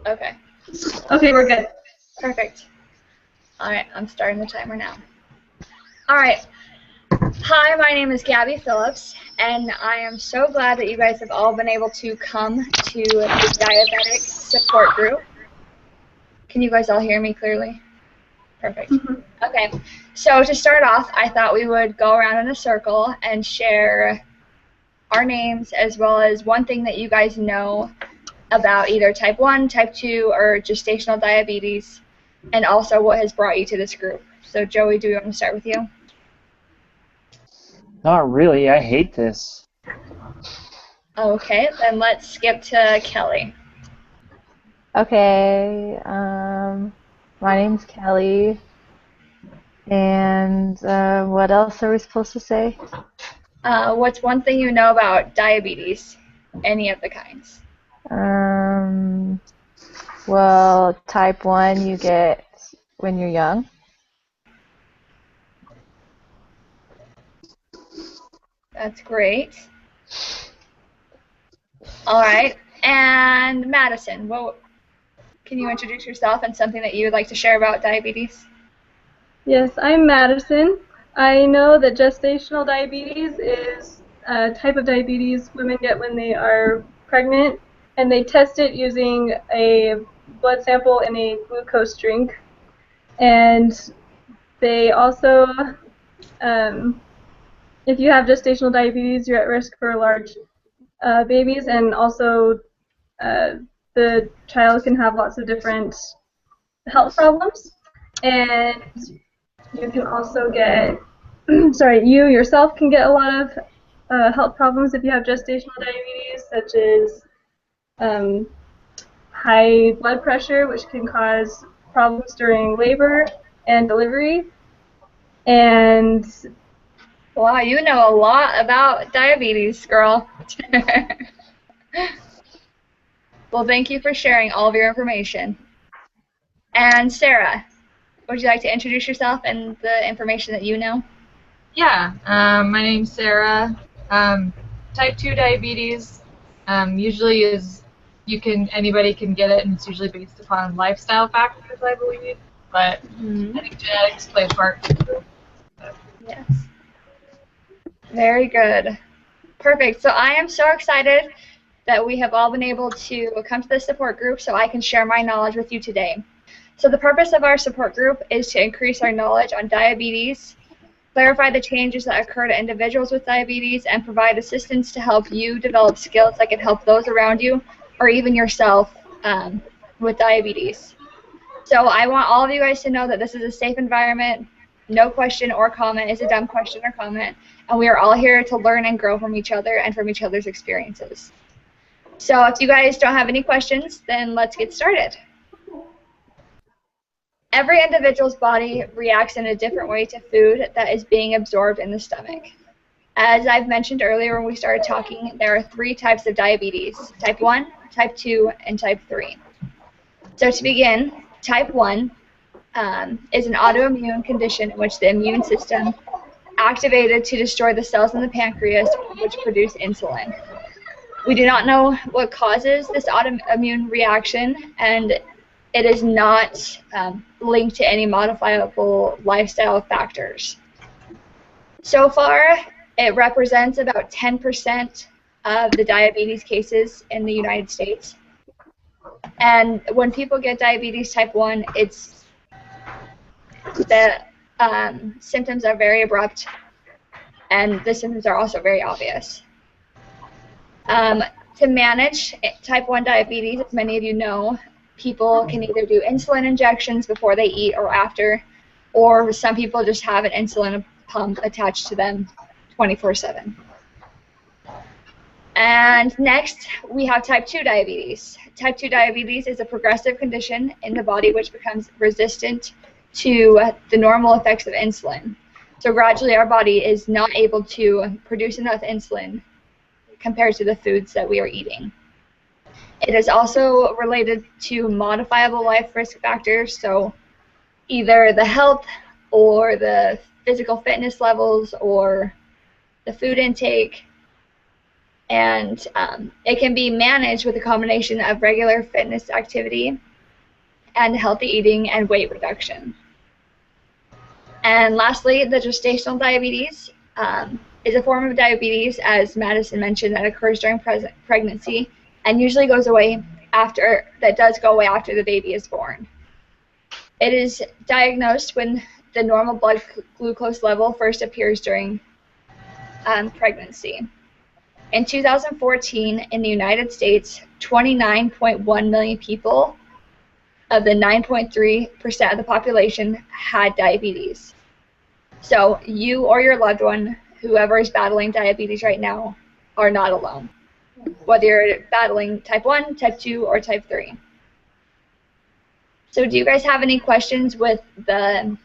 Okay. Okay, we're good. Perfect. All right, I'm starting the timer now. All right. Hi, my name is Gabby Phillips, and I am so glad that you guys have all been able to come to the diabetic support group. Can you guys all hear me clearly? Perfect. Okay, so to start off, I thought we would go around in a circle and share our names as well as one thing that you guys know about either type 1, type 2, or gestational diabetes, and also what has brought you to this group. So Joey, do we want to start with you? Not really. I hate this. Okay, then let's skip to Kelly. Okay, my name's Kelly, and what else are we supposed to say? What's one thing you know about diabetes? Any of the kinds. Well, type 1 you get when you're young. That's great. All right, and Madison, can you introduce yourself and something that you would like to share about diabetes? Yes, I'm Madison. I know that gestational diabetes is a type of diabetes women get when they are pregnant, and they test it using a blood sample in a glucose drink. And they also, if you have gestational diabetes, you're at risk for large babies, and also the child can have lots of different health problems. And you can also get, you yourself can get a lot of health problems if you have gestational diabetes, such as high blood pressure, which can cause problems during labor and delivery. And wow, you know a lot about diabetes, girl. Well, thank you for sharing all of your information. And Sarah, would you like to introduce yourself and the information that you know? Yeah, my name's Sarah. Type 2 diabetes usually is anybody can get it, and it's usually based upon lifestyle factors, I believe. But I think genetics play a part too. Yes. Very good. Perfect. So I am so excited that we have all been able to come to this support group so I can share my knowledge with you today. So the purpose of our support group is to increase our knowledge on diabetes, clarify the changes that occur to individuals with diabetes, and provide assistance to help you develop skills that can help those around you or even yourself with diabetes. So I want all of you guys to know that this is a safe environment. No question or comment is a dumb question or comment, and we are all here to learn and grow from each other and from each other's experiences. So if you guys don't have any questions, then let's get started. Every individual's body reacts in a different way to food that is being absorbed in the stomach. As I've mentioned earlier when we started talking, there are 3 types of diabetes: type 1, type 2, and type 3. So to begin, type 1 is an autoimmune condition in which the immune system activated to destroy the cells in the pancreas which produce insulin. We do not know what causes this autoimmune reaction, and it is not linked to any modifiable lifestyle factors. So far, it represents about 10% of the diabetes cases in the United States. And when people get diabetes type 1, the symptoms are very abrupt, and the symptoms are also very obvious. To manage type 1 diabetes, as many of you know, people can either do insulin injections before they eat or after, or some people just have an insulin pump attached to them 24/7. And next, we have type 2 diabetes. Type 2 diabetes is a progressive condition in the body which becomes resistant to the normal effects of insulin. So gradually our body is not able to produce enough insulin compared to the foods that we are eating. It is also related to modifiable life risk factors, so either the health or the physical fitness levels or the food intake. and it can be managed with a combination of regular fitness activity and healthy eating and weight reduction. And lastly, the gestational diabetes is a form of diabetes, as Madison mentioned, that occurs during pregnancy and usually goes away after the baby is born. It is diagnosed when the normal blood glucose level first appears during pregnancy. In 2014, in the United States, 29.1 million people of the 9.3% of the population had diabetes. So you or your loved one, whoever is battling diabetes right now, are not alone, whether you're battling type 1, type 2, or type 3. So do you guys have any questions with the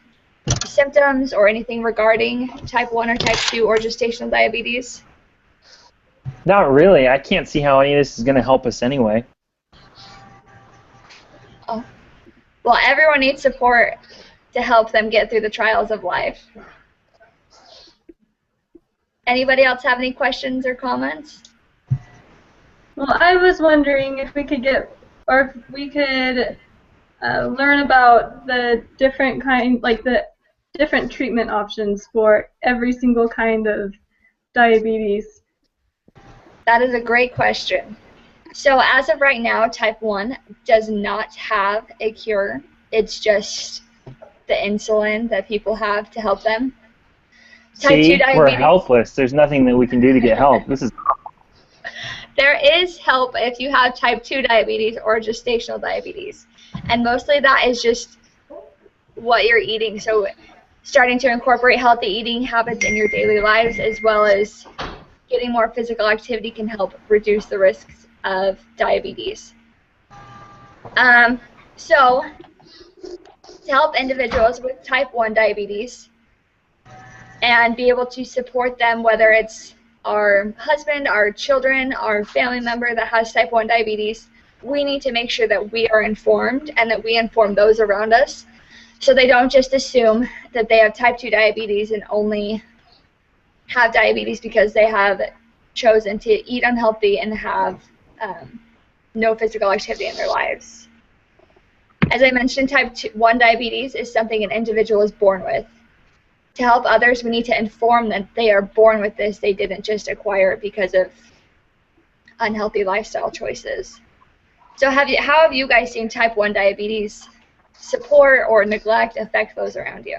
symptoms or anything regarding type 1 or type 2 or gestational diabetes? Not really. I can't see how any of this is going to help us anyway. Oh. Well, everyone needs support to help them get through the trials of life. Anybody else have any questions or comments? Well, I was wondering if we could learn about the different the different treatment options for every single kind of diabetes. That is a great question. So as of right now, type 1 does not have a cure. It's just the insulin that people have to help them. Type 2 diabetes, we're helpless. There's nothing that we can do to get help. There is help if you have type 2 diabetes or gestational diabetes. And mostly that is just what you're eating. So starting to incorporate healthy eating habits in your daily lives, as well as getting more physical activity, can help reduce the risks of diabetes. So to help individuals with type 1 diabetes and be able to support them, whether it's our husband, our children, our family member that has type 1 diabetes, we need to make sure that we are informed and that we inform those around us so they don't just assume that they have type 2 diabetes and only have diabetes because they have chosen to eat unhealthy and have no physical activity in their lives. As I mentioned, type 1 diabetes is something an individual is born with. To help others, we need to inform them that they are born with this. They didn't just acquire it because of unhealthy lifestyle choices. So how have you guys seen type 1 diabetes support or neglect affect those around you?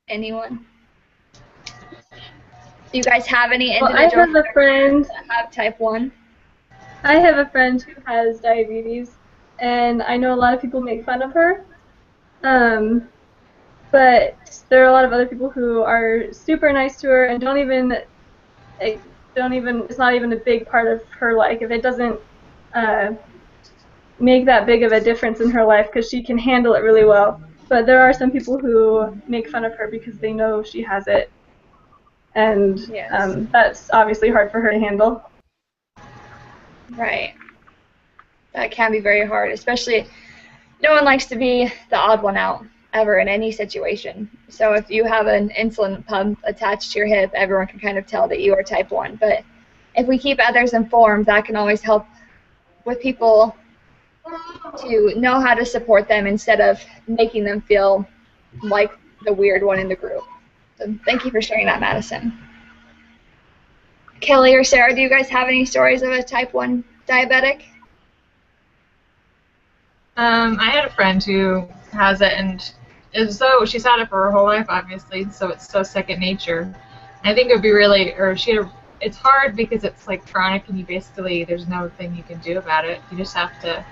Anyone? Do you guys have any individuals I have a friend that have type 1? I have a friend who has diabetes, and I know a lot of people make fun of her. But there are a lot of other people who are super nice to her and it's not even a big part of her life. If it doesn't make that big of a difference in her life, because she can handle it really well. But there are some people who make fun of her because they know she has it, and Yes. That's obviously hard for her to handle. Right. That can be very hard, especially no one likes to be the odd one out ever in any situation. So if you have an insulin pump attached to your hip, everyone can kind of tell that you are type 1. But if we keep others informed, that can always help with people to know how to support them instead of making them feel like the weird one in the group. So thank you for sharing that, Madison. Kelly or Sarah, do you guys have any stories of a type 1 diabetic? I had a friend who has it, and she's had it for her whole life, obviously, so it's so second nature. I think it would be it's hard because it's like chronic, and there's no thing you can do about it. You just have to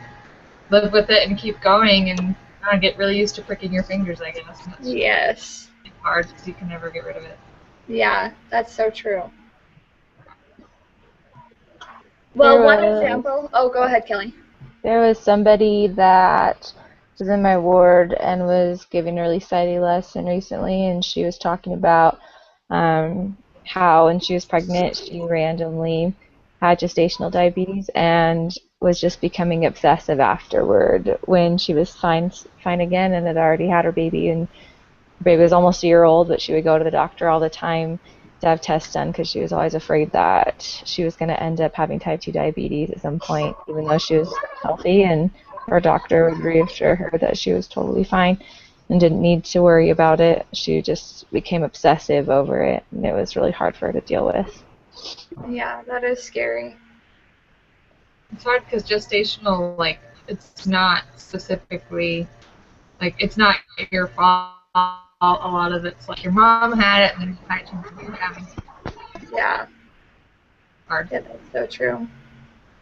live with it and keep going, and get really used to pricking your fingers, I guess. Yes. It's hard because you can never get rid of it. Yeah, that's so true. Well, one example. Oh, go ahead, Kelly. There was somebody that was in my ward and was giving a really study lesson recently, and she was talking about how when she was pregnant, she randomly had gestational diabetes and was just becoming obsessive afterward when she was fine again and had already had her baby. And her baby was almost a year old, but she would go to the doctor all the time to have tests done because she was always afraid that she was going to end up having type 2 diabetes at some point, even though she was healthy, and her doctor would reassure her that she was totally fine and didn't need to worry about it. She just became obsessive over it, and it was really hard for her to deal with. Yeah, that is scary. It's hard because gestational, like, it's not specifically, like, it's not your fault. A lot of it's like your mom had it, and then you kind of you're having it. Yeah. Hard. Yeah, that's so true.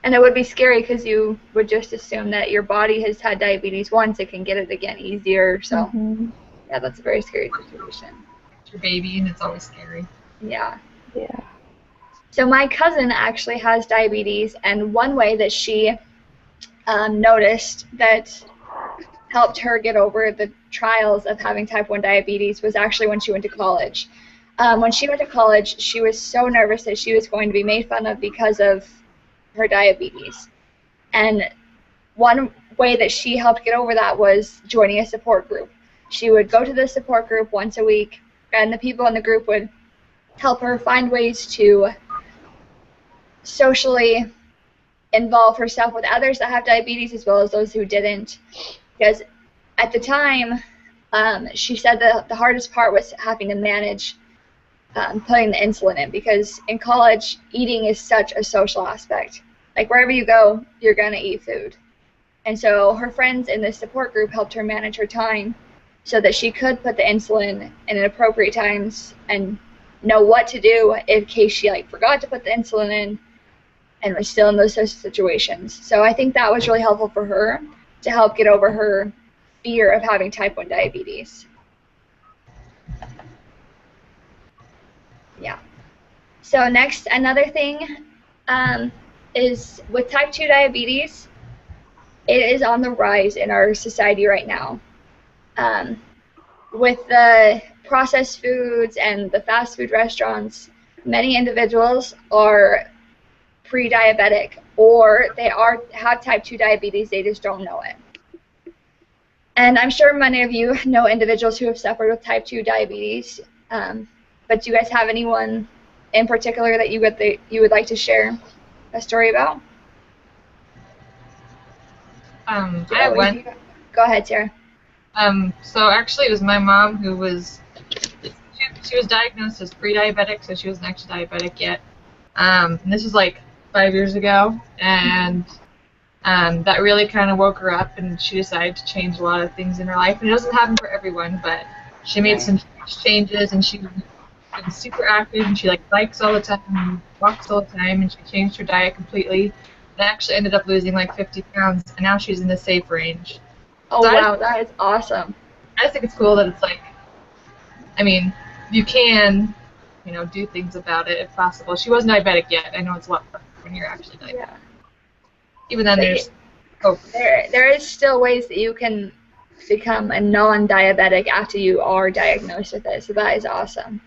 And it would be scary because you would just assume that your body has had diabetes once, it can get it again easier. So, yeah, that's a very scary situation. It's your baby, and it's always scary. Yeah. Yeah. So my cousin actually has diabetes, and one way that she noticed that helped her get over the trials of having type 1 diabetes was actually when she went to college. When she went to college, she was so nervous that she was going to be made fun of because of her diabetes. And one way that she helped get over that was joining a support group. She would go to the support group once a week, and the people in the group would help her find ways to socially involve herself with others that have diabetes as well as those who didn't. Because at the time, she said that the hardest part was having to manage putting the insulin in, because in college, eating is such a social aspect. Like, wherever you go, you're going to eat food. And so her friends in this support group helped her manage her time so that she could put the insulin in at appropriate times and know what to do in case she, like, forgot to put the insulin in and was still in those situations. So I think that was really helpful for her to help get over her fear of having type 1 diabetes. Yeah. So next, another thing is with type 2 diabetes, it is on the rise in our society right now. With the processed foods and the fast food restaurants, many individuals are pre-diabetic, or they have type 2 diabetes, they just don't know it. And I'm sure many of you know individuals who have suffered with type 2 diabetes, but do you guys have anyone in particular that you would like to share a story about? I have one. Go ahead, Sarah. So actually, it was my mom who was, she was diagnosed as pre-diabetic, so she wasn't actually diabetic yet. And this was like 5 years ago, and that really kind of woke her up, and she decided to change a lot of things in her life. And it doesn't happen for everyone, but she made some changes, and she's been super active, and she like bikes all the time, and walks all the time, and she changed her diet completely. And actually ended up losing like 50 pounds, and now she's in the safe range. Oh, So wow, that is awesome. I just think it's cool that it's like, I mean, you can, you know, do things about it if possible. She wasn't diabetic yet. I know it's a lot harder when you're actually diabetic. Yeah. Even then, there's hope. There is still ways that you can become a non-diabetic after you are diagnosed with it, so that is awesome.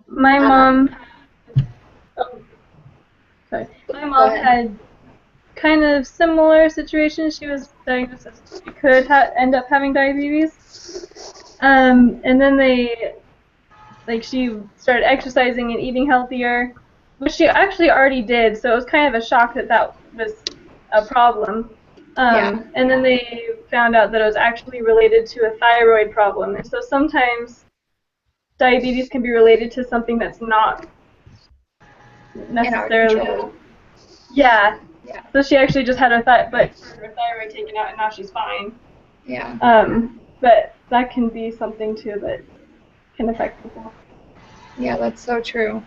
My mom, my mom had kind of similar situation. She was diagnosed as she could end up having diabetes, and then she started exercising and eating healthier, which she actually already did. So it was kind of a shock that was a problem. And then they found out that it was actually related to a thyroid problem. And so sometimes diabetes can be related to something that's not necessarily. Yeah. So she actually just had her thyroid taken out, and now she's fine. Yeah. But that can be something too that can affect people. Yeah, that's so true.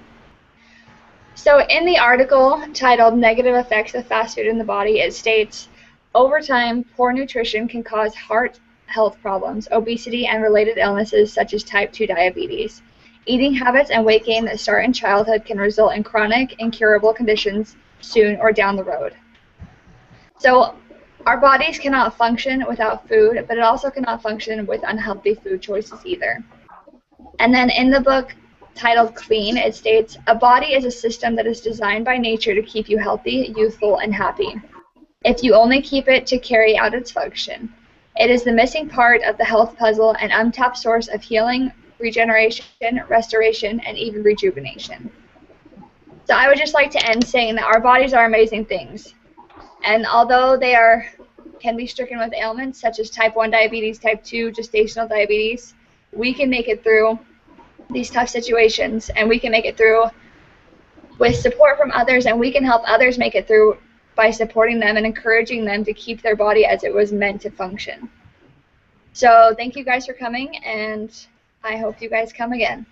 So in the article titled "Negative Effects of Fast Food in the Body," it states, over time, poor nutrition can cause heart health problems, obesity, and related illnesses such as type 2 diabetes. Eating habits and weight gain that start in childhood can result in chronic, incurable conditions soon or down the road. So our bodies cannot function without food, but it also cannot function with unhealthy food choices either. And then in the book titled Clean, it states, a body is a system that is designed by nature to keep you healthy, youthful, and happy. If you only keep it to carry out its function, It is the missing part of the health puzzle, an untapped source of healing, regeneration, restoration, and even rejuvenation. So I would just like to end saying that our bodies are amazing things. And although they can be stricken with ailments such as type 1 diabetes, type 2 gestational diabetes, we can make it through these tough situations, and we can make it through with support from others, and we can help others make it through by supporting them and encouraging them to keep their body as it was meant to function. So thank you guys for coming, and I hope you guys come again.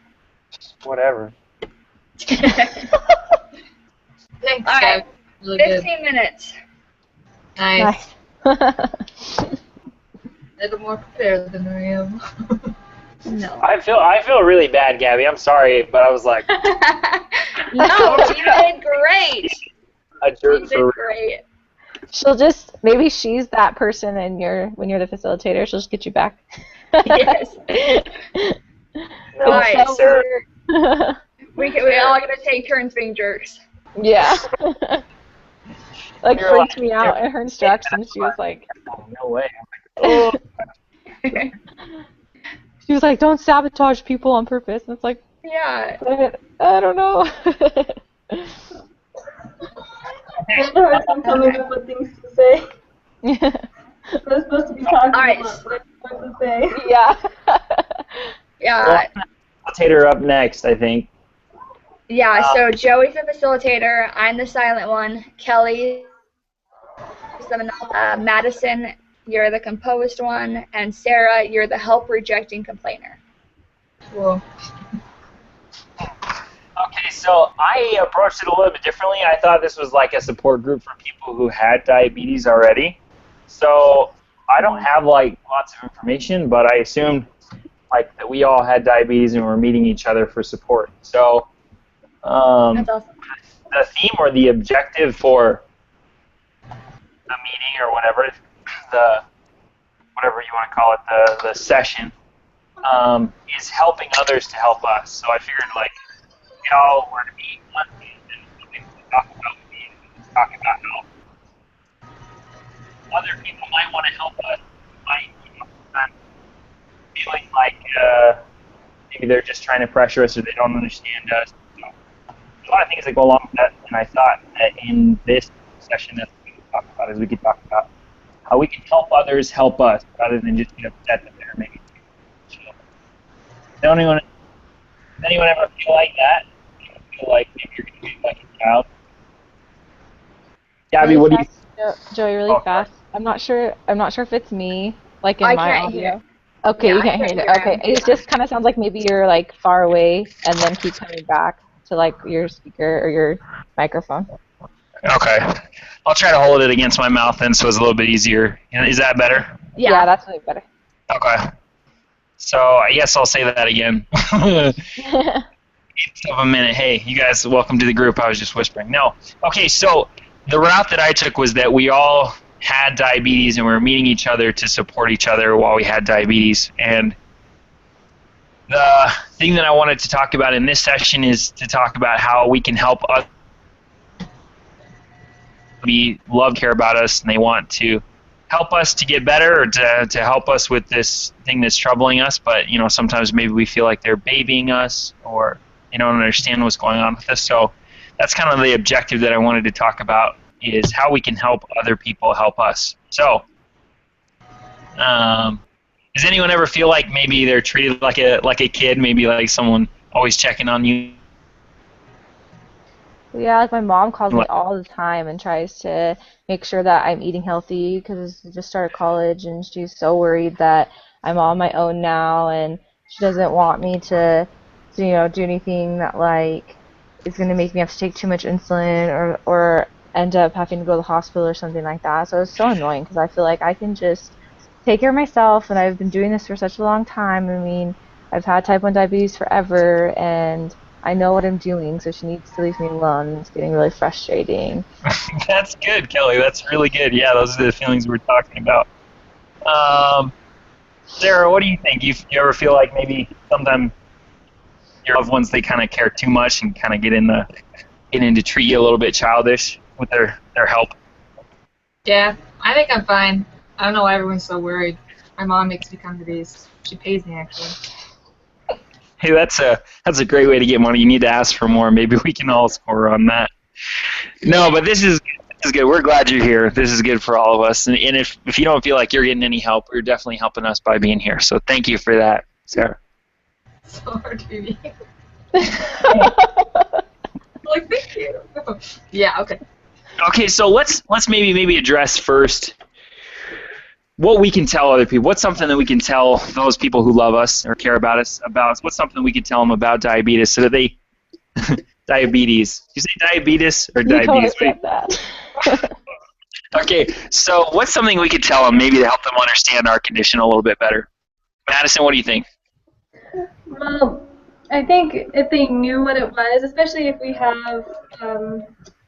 Whatever. Thanks, All right, guys. Really 15 minutes. good. Nice. Nice. A little more prepared than I am. No. I feel really bad, Gabby. I'm sorry, but I was like No, you did great. a You jerk did for real. great. She'll just, maybe she's that person and when you're the facilitator, she'll just get you back. Yes. No, All right, so sir. we all gonna take turns being jerks. Yeah. Like You're freaked like- me out in her instructions. She was like, Oh, no way. Oh. don't sabotage people on purpose. And it's like, Yeah. I don't know. I had a hard time coming up with things to say. We're supposed to be talking All right. about what to say. Yeah. Yeah. Facilitator up next, I think. Yeah, so Joey's the facilitator, I'm the silent one, Kelly, Madison, you're the composed one, and Sarah, you're the help-rejecting complainer. Cool. Okay, so I approached it a little bit differently. I thought this was like a support group for people who had diabetes already. So I don't have like lots of information, but I assumed like that we all had diabetes and we're meeting each other for support. So That's awesome. the theme or the objective for the meeting or whatever, whatever you want to call it, the session, is helping others to help us. So I figured like we all were to meet one day and we would talk about how other people might want to help us, might feeling like maybe they're just trying to pressure us or they don't understand us. So, a lot of things that go along with that, and I thought that in this session that we could talk about is we could talk about how we can help others help us rather than just get upset that they're maybe too much. Does anyone ever feel like that? Feel like maybe you're going to be like a child? Gabby, what do you? Joey, really Oh, fast. I'm not sure if it's me, like in I my can't audio. hear. Okay, Yeah, you I can't can't hear it. hear Okay, him. it just kind of sounds like maybe you're like far away and then keep coming back to like your speaker or your microphone. Okay. I'll try to hold it against my mouth then so it's a little bit easier. Is that better? Yeah, that's really better. Okay. So I guess I'll say that again. It's of a minute. Hey, you guys, welcome to the group. I was just whispering. No. Okay, so the route that I took was that we all had diabetes and we were meeting each other to support each other while we had diabetes. And the thing that I wanted to talk about in this session is to talk about how we can help others. We love, care about us, and they want to help us to get better or to help us with this thing that's troubling us. But, you know, sometimes maybe we feel like they're babying us or they don't understand what's going on with us. So that's kind of the objective that I wanted to talk about, is how we can help other people help us. So does anyone ever feel like maybe they're treated like a kid, maybe like someone always checking on you? Yeah, like my mom calls me all the time and tries to make sure that I'm eating healthy because I just started college and she's so worried that I'm on my own now and she doesn't want me to do anything that like is going to make me have to take too much insulin or end up having to go to the hospital or something like that. So it's so annoying because I feel like I can just take care of myself and I've been doing this for such a long time. I mean, I've had type 1 diabetes forever and I know what I'm doing, so she needs to leave me alone. It's getting really frustrating. That's good, Kelly. That's really good. Yeah, those are the feelings we're talking about. Sarah, what do you think? You ever feel like maybe sometimes your loved ones, they kind of care too much and kind of get into treat you a little bit childish with their help? Yeah, I think I'm fine. I don't know why everyone's so worried. My mom makes me come to these. She pays me, actually. Hey, that's a great way to get money. You need to ask for more. Maybe we can all score on that. No, but this is good. We're glad you're here. This is good for all of us. And if you don't feel like you're getting any help, you're definitely helping us by being here. So thank you for that, Sarah. So hard to be mean. Like, thank you. Yeah, okay. Okay, so let's maybe address first what we can tell other people. What's something that we can tell those people who love us or care about us about? What's something we can tell them about diabetes so that they diabetes. You say diabetes or diabetes? You totally that. Okay, so what's something we could tell them maybe to help them understand our condition a little bit better? Madison, what do you think? Well, I think if they knew what it was, especially if we have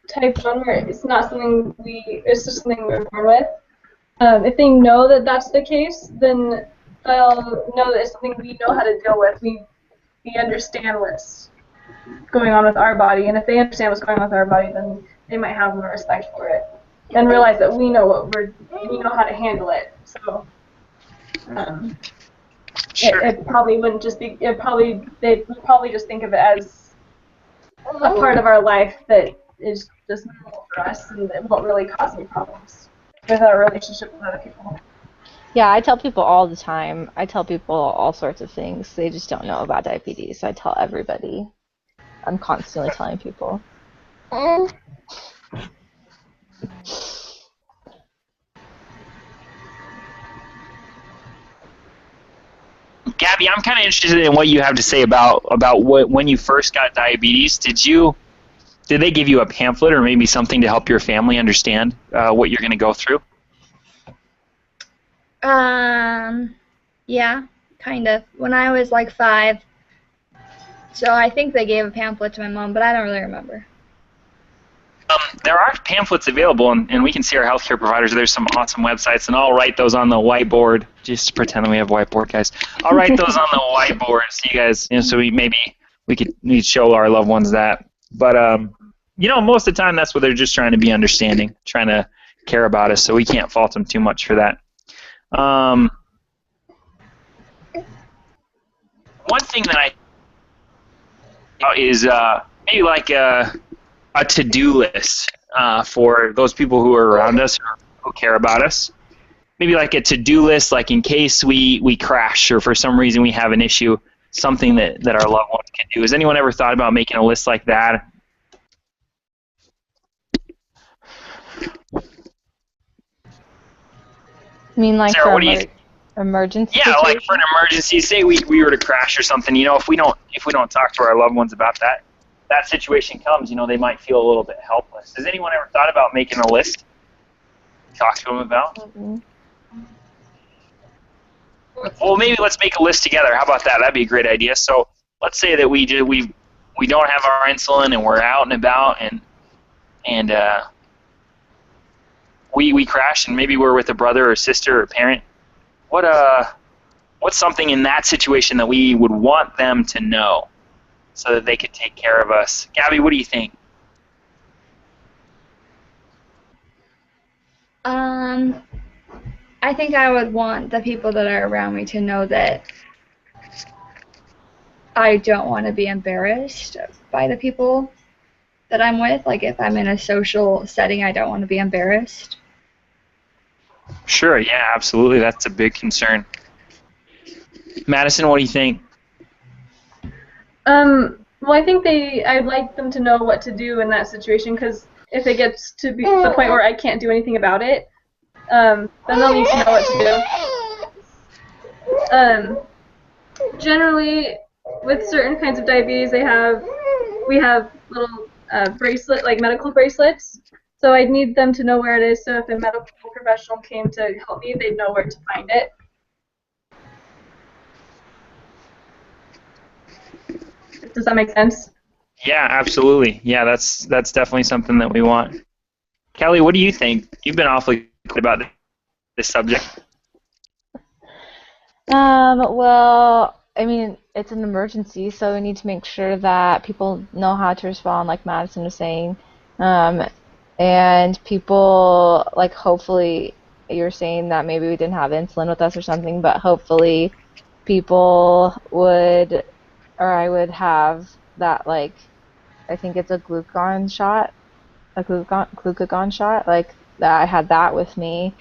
type 1 where it's not something it's just something we're born with, if they know that that's the case, then they'll know that it's something we know how to deal with. We understand what's going on with our body, and if they understand what's going on with our body, then they might have more respect for it and realize that we know we know how to handle it. So Sure. it probably wouldn't just be. They'd probably just think of it as a part of our life that is just normal for us, and it won't really cause any problems with our relationship with other people. Yeah, I tell people all the time. I tell people all sorts of things. They just don't know about diabetes. I tell everybody. I'm constantly telling people. Gabby, I'm kind of interested in what you have to say about when you first got diabetes. Did they give you a pamphlet or maybe something to help your family understand what you're going to go through? Yeah, kind of. When I was like 5, so I think they gave a pamphlet to my mom, but I don't really remember. There are pamphlets available, and we can see our healthcare providers. There's some awesome websites, and I'll write those on the whiteboard. Just pretend we have whiteboard, guys. I'll write those on the whiteboard so you guys, so we could show our loved ones that. But most of the time, that's what they're just trying to be understanding, trying to care about us. So we can't fault them too much for that. One thing that I is maybe like a to-do list for those people who are around us or who care about us. Maybe like a to-do list, like in case we crash or for some reason we have an issue, something that our loved ones can do. Has anyone ever thought about making a list like that? I mean, like Sarah, for what do you emergency Yeah, situation? like for an emergency, say we were to crash or something, if we don't talk to our loved ones about that situation comes, they might feel a little bit helpless. Has anyone ever thought about making a list? Talk to them about? Mm-hmm. Well, maybe let's make a list together. How about that? That'd be a great idea. So let's say that we don't have our insulin and we're out and about and we crash and maybe we're with a brother or sister or parent. What's something in that situation that we would want them to know so that they could take care of us? Gabby, what do you think? I think I would want the people that are around me to know that I don't want to be embarrassed by the people that I'm with. Like if I'm in a social setting, I don't want to be embarrassed. Sure, yeah, absolutely. That's a big concern. Madison, what do you think? Well, I think I'd like them to know what to do in that situation, because if it gets to be the point where I can't do anything about it, then they'll need to know what to do. Generally, with certain kinds of diabetes, we have little medical bracelets. So I'd need them to know where it is, so if a medical professional came to help me, they'd know where to find it. Does that make sense? Yeah, absolutely. Yeah, that's definitely something that we want. Kelly, what do you think? You've been awfully good about this subject. Well, I mean, it's an emergency, so we need to make sure that people know how to respond, like Madison was saying. And people, hopefully, you're saying that maybe we didn't have insulin with us or something, but hopefully people would, or I would have that, like, I think it's a glucagon shot, glucagon shot, like that. I had that with me.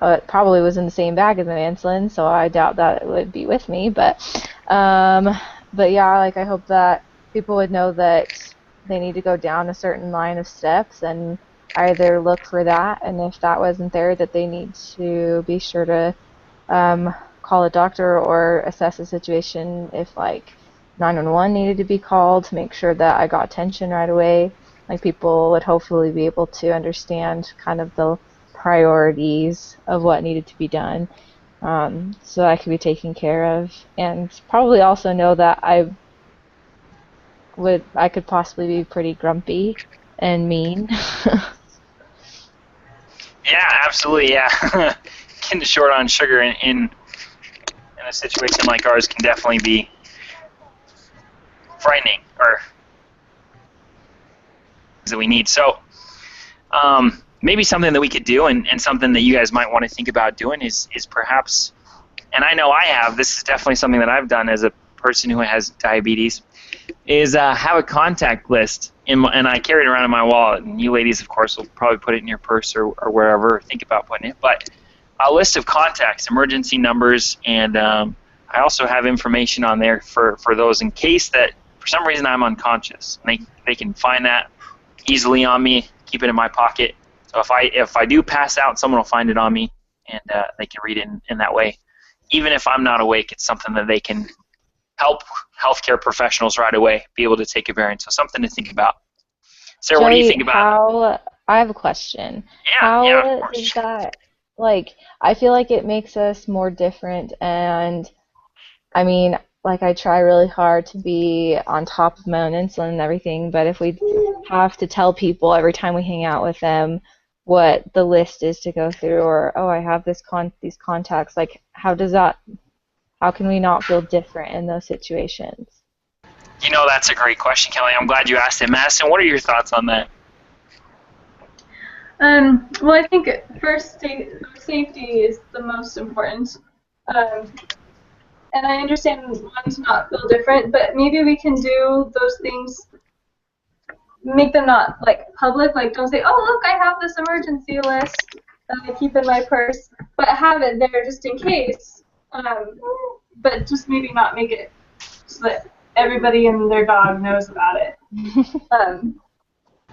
It probably was in the same bag as my insulin, so I doubt that it would be with me. Um, but yeah, like I hope that people would know that they need to go down a certain line of steps and either look for that, and if that wasn't there, that they need to be sure to call a doctor or assess the situation if like 911 needed to be called to make sure that I got attention right away. Like people would hopefully be able to understand kind of the priorities of what needed to be done, so I could be taken care of, and probably also know that I could possibly be pretty grumpy and mean. Yeah, absolutely. Yeah, getting short on sugar in a situation like ours can definitely be frightening, or that we need. So maybe something that we could do, and something that you guys might want to think about doing is perhaps, and I know I have, this is definitely something that I've done as a person who has diabetes, is have a contact list, and I carry it around in my wallet, and you ladies, of course, will probably put it in your purse or wherever, or think about putting it, but a list of contacts, emergency numbers, and I also have information on there for those in case that for some reason I'm unconscious. They can find that easily on me, keep it in my pocket. So if I do pass out, someone will find it on me, and they can read it in that way. Even if I'm not awake, it's something that they can help healthcare professionals right away be able to take a variant. So something to think about. Sarah, Joey, what do you think about? I have a question. Yeah, of How course. is that, like, I feel like it makes us more different, and I mean, like, I try really hard to be on top of my own insulin and everything, but if we have to tell people every time we hang out with them what the list is to go through, or, oh, I have these contacts, like, how can we not feel different in those situations? You know, that's a great question, Kelly. I'm glad you asked it. Madison, what are your thoughts on that? Well, I think first safety is the most important. And I understand wanting to not feel different, but maybe we can do those things, make them not like public, like don't say, oh look, I have this emergency list that I keep in my purse, but have it there just in case. But just maybe not make it so that everybody and their dog knows about it.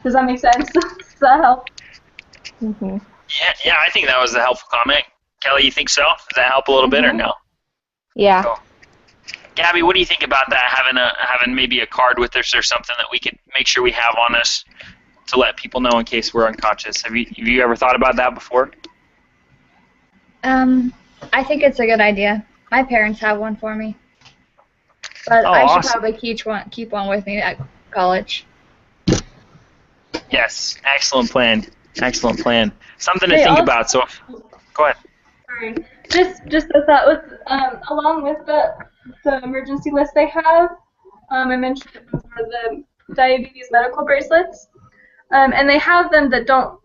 Does that make sense? Does that help? Mm-hmm. Yeah, I think that was a helpful comment. Kelly, you think so? Does that help a little bit or no? Yeah. Cool. Gabby, what do you think about that? Having maybe a card with us or something that we could make sure we have on us to let people know in case we're unconscious. Have you ever thought about that before? I think it's a good idea. My parents have one for me, but I should awesome. probably keep one with me at college. Yes, excellent plan. Excellent plan. Something to They think also- about. So, go ahead. Sorry. Just as that with along with the emergency list they have, I mentioned it before, the diabetes medical bracelets, and they have them that don't.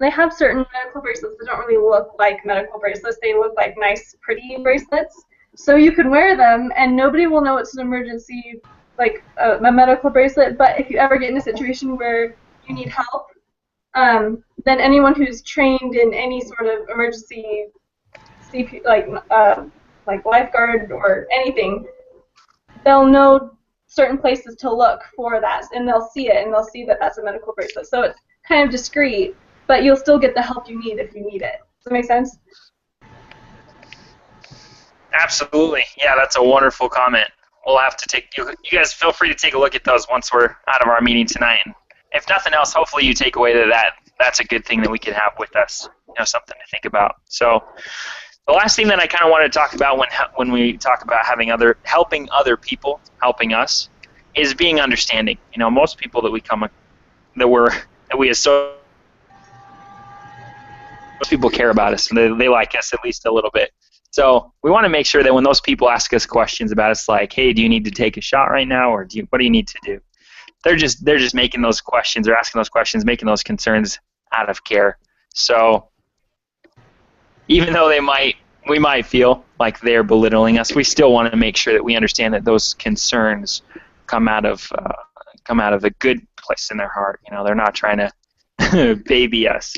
They have certain medical bracelets that don't really look like medical bracelets. They look like nice, pretty bracelets. So you can wear them, and nobody will know it's an emergency, like a medical bracelet. But if you ever get in a situation where you need help, then anyone who's trained in any sort of emergency CP, like lifeguard or anything, they'll know certain places to look for that, and they'll see it, and they'll see that that's a medical bracelet. So it's kind of discreet, but you'll still get the help you need if you need it. Does that make sense? Absolutely. Yeah, that's a wonderful comment. We'll have to you guys feel free to take a look at those once we're out of our meeting tonight. And if nothing else, hopefully you take away that's a good thing that we can have with us. Something to think about. So the last thing that I kind of want to talk about when we talk about helping other people helping us is being understanding. Most people that we associate, most people care about us, and they like us at least a little bit. So we want to make sure that when those people ask us questions about us, like, hey, do you need to take a shot right now, or what do you need to do? They're just making those questions, or asking those questions, making those concerns out of care. So even though we might feel like they're belittling us, we still want to make sure that we understand that those concerns come out of a good place in their heart. You know, they're not trying to baby us.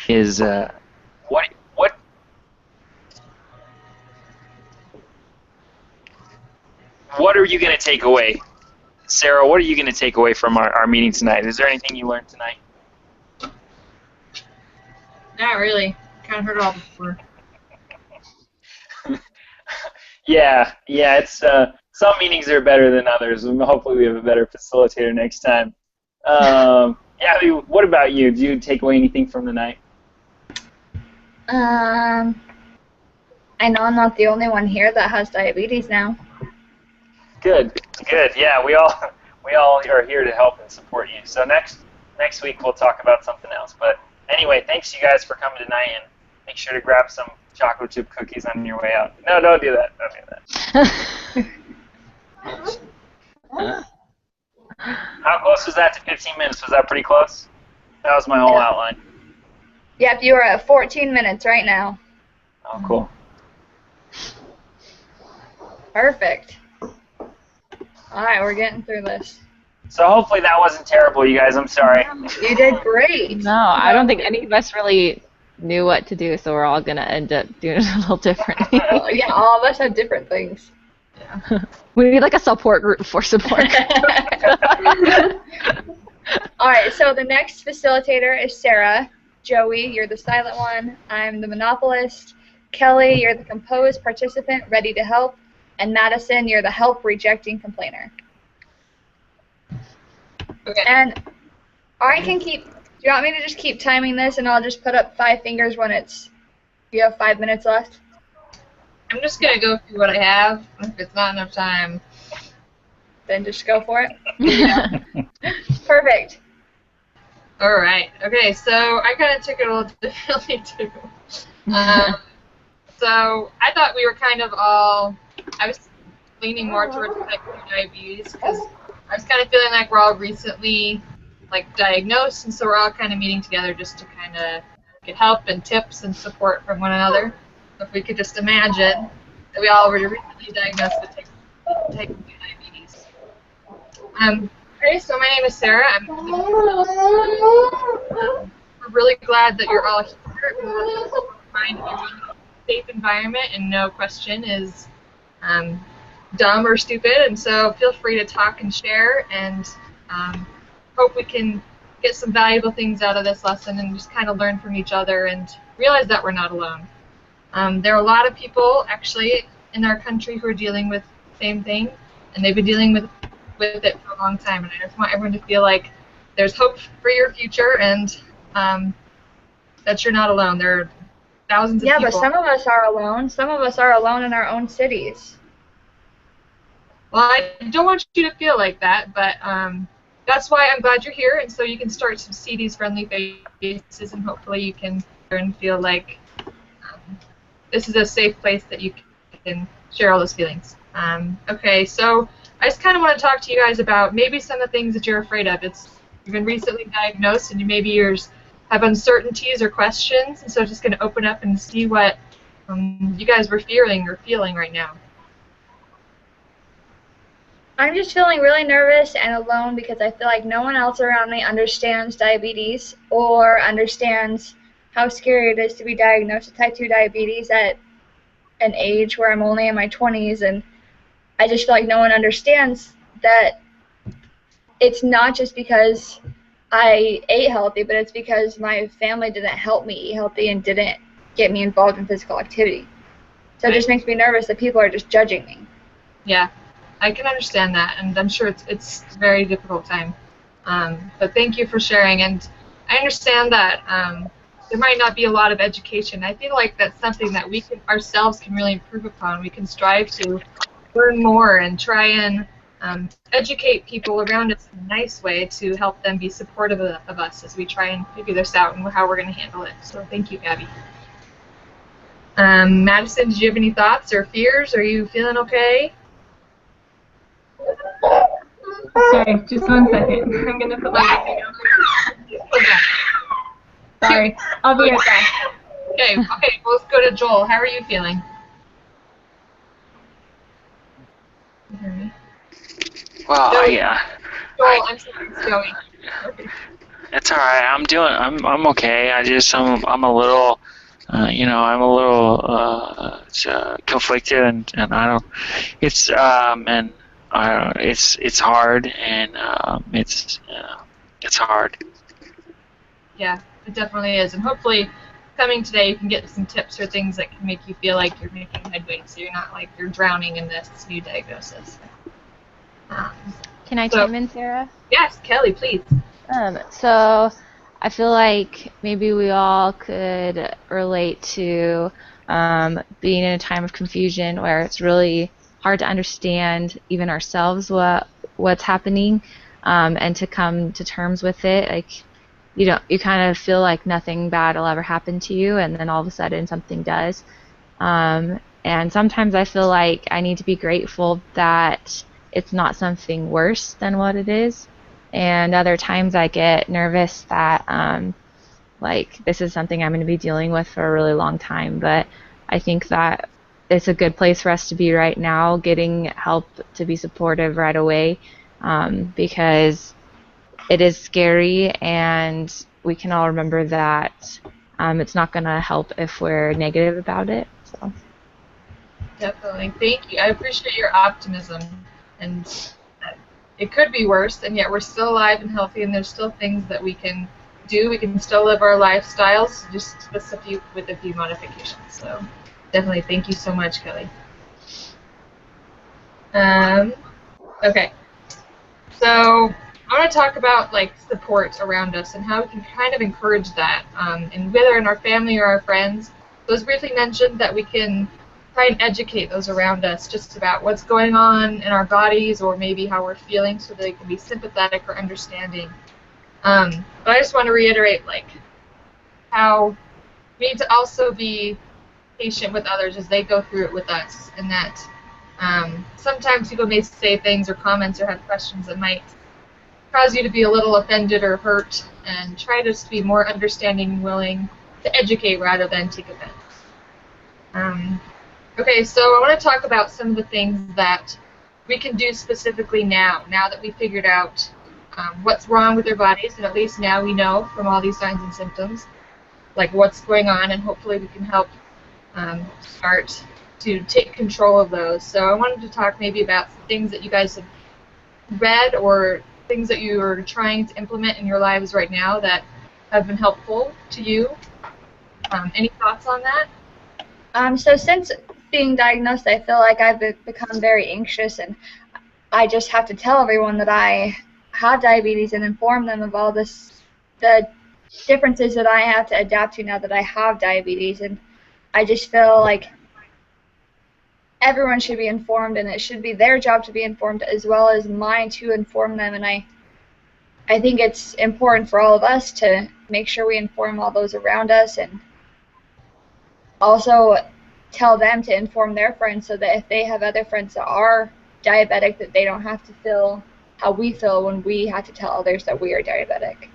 Is what are you going to take away? Sarah, what are you going to take away from our meeting tonight? Is there anything you learned tonight? Not really. Kind of heard it all before. Yeah, it's some meetings are better than others, and hopefully we have a better facilitator next time. Abby, what about you? Did you take away anything from the night? I know I'm not the only one here that has diabetes now. Good. Yeah, we all are here to help and support you. So next week we'll talk about something else. But anyway, thanks you guys for coming tonight, and make sure to grab some chocolate chip cookies on your way out. No, don't do that. Don't do that. How close was that to 15 minutes? Was that pretty close? That was my whole outline. Yep, you are at 14 minutes right now. Oh, cool. Perfect. All right, we're getting through this. So hopefully that wasn't terrible, you guys. I'm sorry. You did great. No, I don't think any of us really knew what to do, so we're all going to end up doing it a little differently. Yeah, all of us have different things. We need like a support group for support. All right, so the next facilitator is Sarah. Joey, you're the silent one. I'm the monopolist. Kelly, you're the composed participant, ready to help. And Madison, you're the help-rejecting complainer. Okay. And I can keep, do you want me to just keep timing this and I'll just put up 5 fingers when you have 5 minutes left? I'm just going to go through what I have. If it's not enough time, Then just go for it. Perfect. all right. Okay, so I kind of took it a little differently, too. So I thought we were kind of all, I was leaning more towards type 2 diabetes because I was kind of feeling like we're all recently diagnosed, and so we're all kind of meeting together just to kind of get help and tips and support from one another. So if we could just imagine that we all were recently diagnosed with type 2 diabetes. Okay, so my name is Sarah. We're really glad that you're all here. We're trying to find a safe environment, and no question is dumb or stupid, and so feel free to talk and share, and hope we can get some valuable things out of this lesson and just kind of learn from each other and realize that we're not alone. There are a lot of people actually in our country who are dealing with the same thing, and they've been dealing with it for a long time, and I just want everyone to feel like there's hope for your future, and that you're not alone. There are thousands of people. Yeah, but some of us are alone. Some of us are alone in our own cities. Well, I don't want you to feel like that, but that's why I'm glad you're here, and so you can start to see these friendly faces, and hopefully you can feel like this is a safe place that you can share all those feelings. Okay, so I just kind of want to talk to you guys about maybe some of the things that you're afraid of. You've been recently diagnosed, and maybe you have uncertainties or questions, and so just going to open up and see what you guys were feeling right now. I'm just feeling really nervous and alone because I feel like no one else around me understands diabetes or understands how scary it is to be diagnosed with type 2 diabetes at an age where I'm only in my 20s, and I just feel like no one understands that it's not just because I ate healthy, but it's because my family didn't help me eat healthy and didn't get me involved in physical activity. So it just makes me nervous that people are just judging me. Yeah. I can understand that, and I'm sure it's a very difficult time. But thank you for sharing, and I understand that there might not be a lot of education. I feel like that's something that we ourselves can really improve upon. We can strive to learn more and try and educate people around us in a nice way to help them be supportive of us as we try and figure this out and how we're going to handle it. So thank you, Gabby. Madison, did you have any thoughts or fears? Are you feeling okay? Sorry, just 1 second. I'm going to put my mic down. Sorry. I'll be right back. Okay, well, let's go to Joel. How are you feeling? Can you hear me? Well, No. yeah. Joel, I'm sorry, it's Joey. Okay. It's all right. I'm okay. I'm a little, I'm a little conflicted, and I don't. It's hard, and it's hard. Yeah, it definitely is. And hopefully, coming today, you can get some tips or things that can make you feel like you're making headway, so you're not like you're drowning in this new diagnosis. Can I So- chime in, Sarah? Yes, Kelly, please. So I feel like maybe we all could relate to being in a time of confusion where it's really hard to understand even ourselves what's happening, and to come to terms with it. Like you kind of feel like nothing bad will ever happen to you, and then all of a sudden something does. And sometimes I feel like I need to be grateful that it's not something worse than what it is. And other times I get nervous that like this is something I'm going to be dealing with for a really long time. But I think that it's a good place for us to be right now, getting help to be supportive right away, because it is scary, and we can all remember that it's not going to help if we're negative about it. So. Definitely. Thank you. I appreciate your optimism. And it could be worse, and yet we're still alive and healthy, and there's still things that we can do. We can still live our lifestyles, just with a few modifications. So definitely thank you so much, Kelly. Okay. So I want to talk about like support around us and how we can kind of encourage that, and whether in our family or our friends. So as briefly mentioned, that we can try and educate those around us just about what's going on in our bodies, or maybe how we're feeling, so they can be sympathetic or understanding. But I just want to reiterate, like, how we need to also be patient with others as they go through it with us, and that sometimes people may say things or comments or have questions that might cause you to be a little offended or hurt, and try just to be more understanding and willing to educate rather than take offense. Okay, so I want to talk about some of the things that we can do specifically now that we figured out what's wrong with their bodies, and at least now we know from all these signs and symptoms, like what's going on, and hopefully we can help start to take control of those. So I wanted to talk maybe about some things that you guys have read, or things that you are trying to implement in your lives right now that have been helpful to you. Any thoughts on that? So since being diagnosed, I feel like I've become very anxious, and I just have to tell everyone that I have diabetes and inform them of all the differences that I have to adapt to now that I have diabetes. And I just feel like everyone should be informed, and it should be their job to be informed as well as mine to inform them. And I think it's important for all of us to make sure we inform all those around us, and also tell them to inform their friends, so that if they have other friends that are diabetic, that they don't have to feel how we feel when we have to tell others that we are diabetic.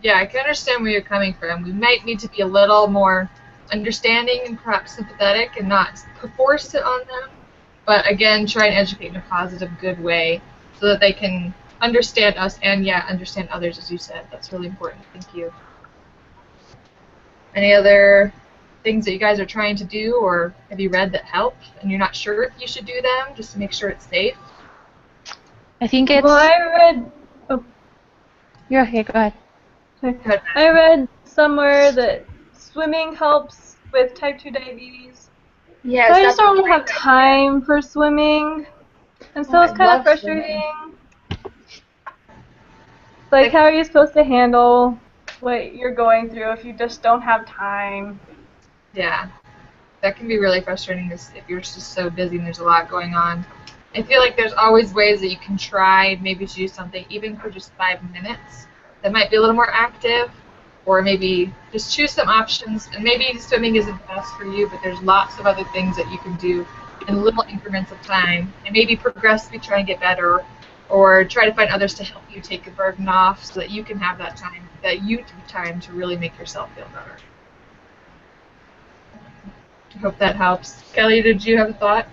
Yeah, I can understand where you're coming from. We might need to be a little more understanding and perhaps sympathetic, and not force it on them, but again, try and educate in a positive, good way, so that they can understand us and, yeah, understand others, as you said. That's really important. Thank you. Any other things that you guys are trying to do, or have you read that help and you're not sure if you should do them, just to make sure it's safe? I think it's. Well, I read. Oh, You're okay. Go ahead. Good. I read somewhere that swimming helps with type 2 diabetes. Yes, But I just that's don't really have time for swimming, and so Oh, it's I kind of love frustrating. Like, how are you supposed to handle what you're going through if you just don't have time? Yeah, that can be really frustrating if you're just so busy and there's a lot going on. I feel like there's always ways that you can try maybe to do something, even for just 5 minutes, that might be a little more active, or maybe just choose some options. And maybe swimming isn't best for you, but there's lots of other things that you can do in little increments of time, and maybe progressively try and get better, or try to find others to help you take the burden off so that you can have that time to really make yourself feel better. I hope that helps. Kelly, did you have a thought?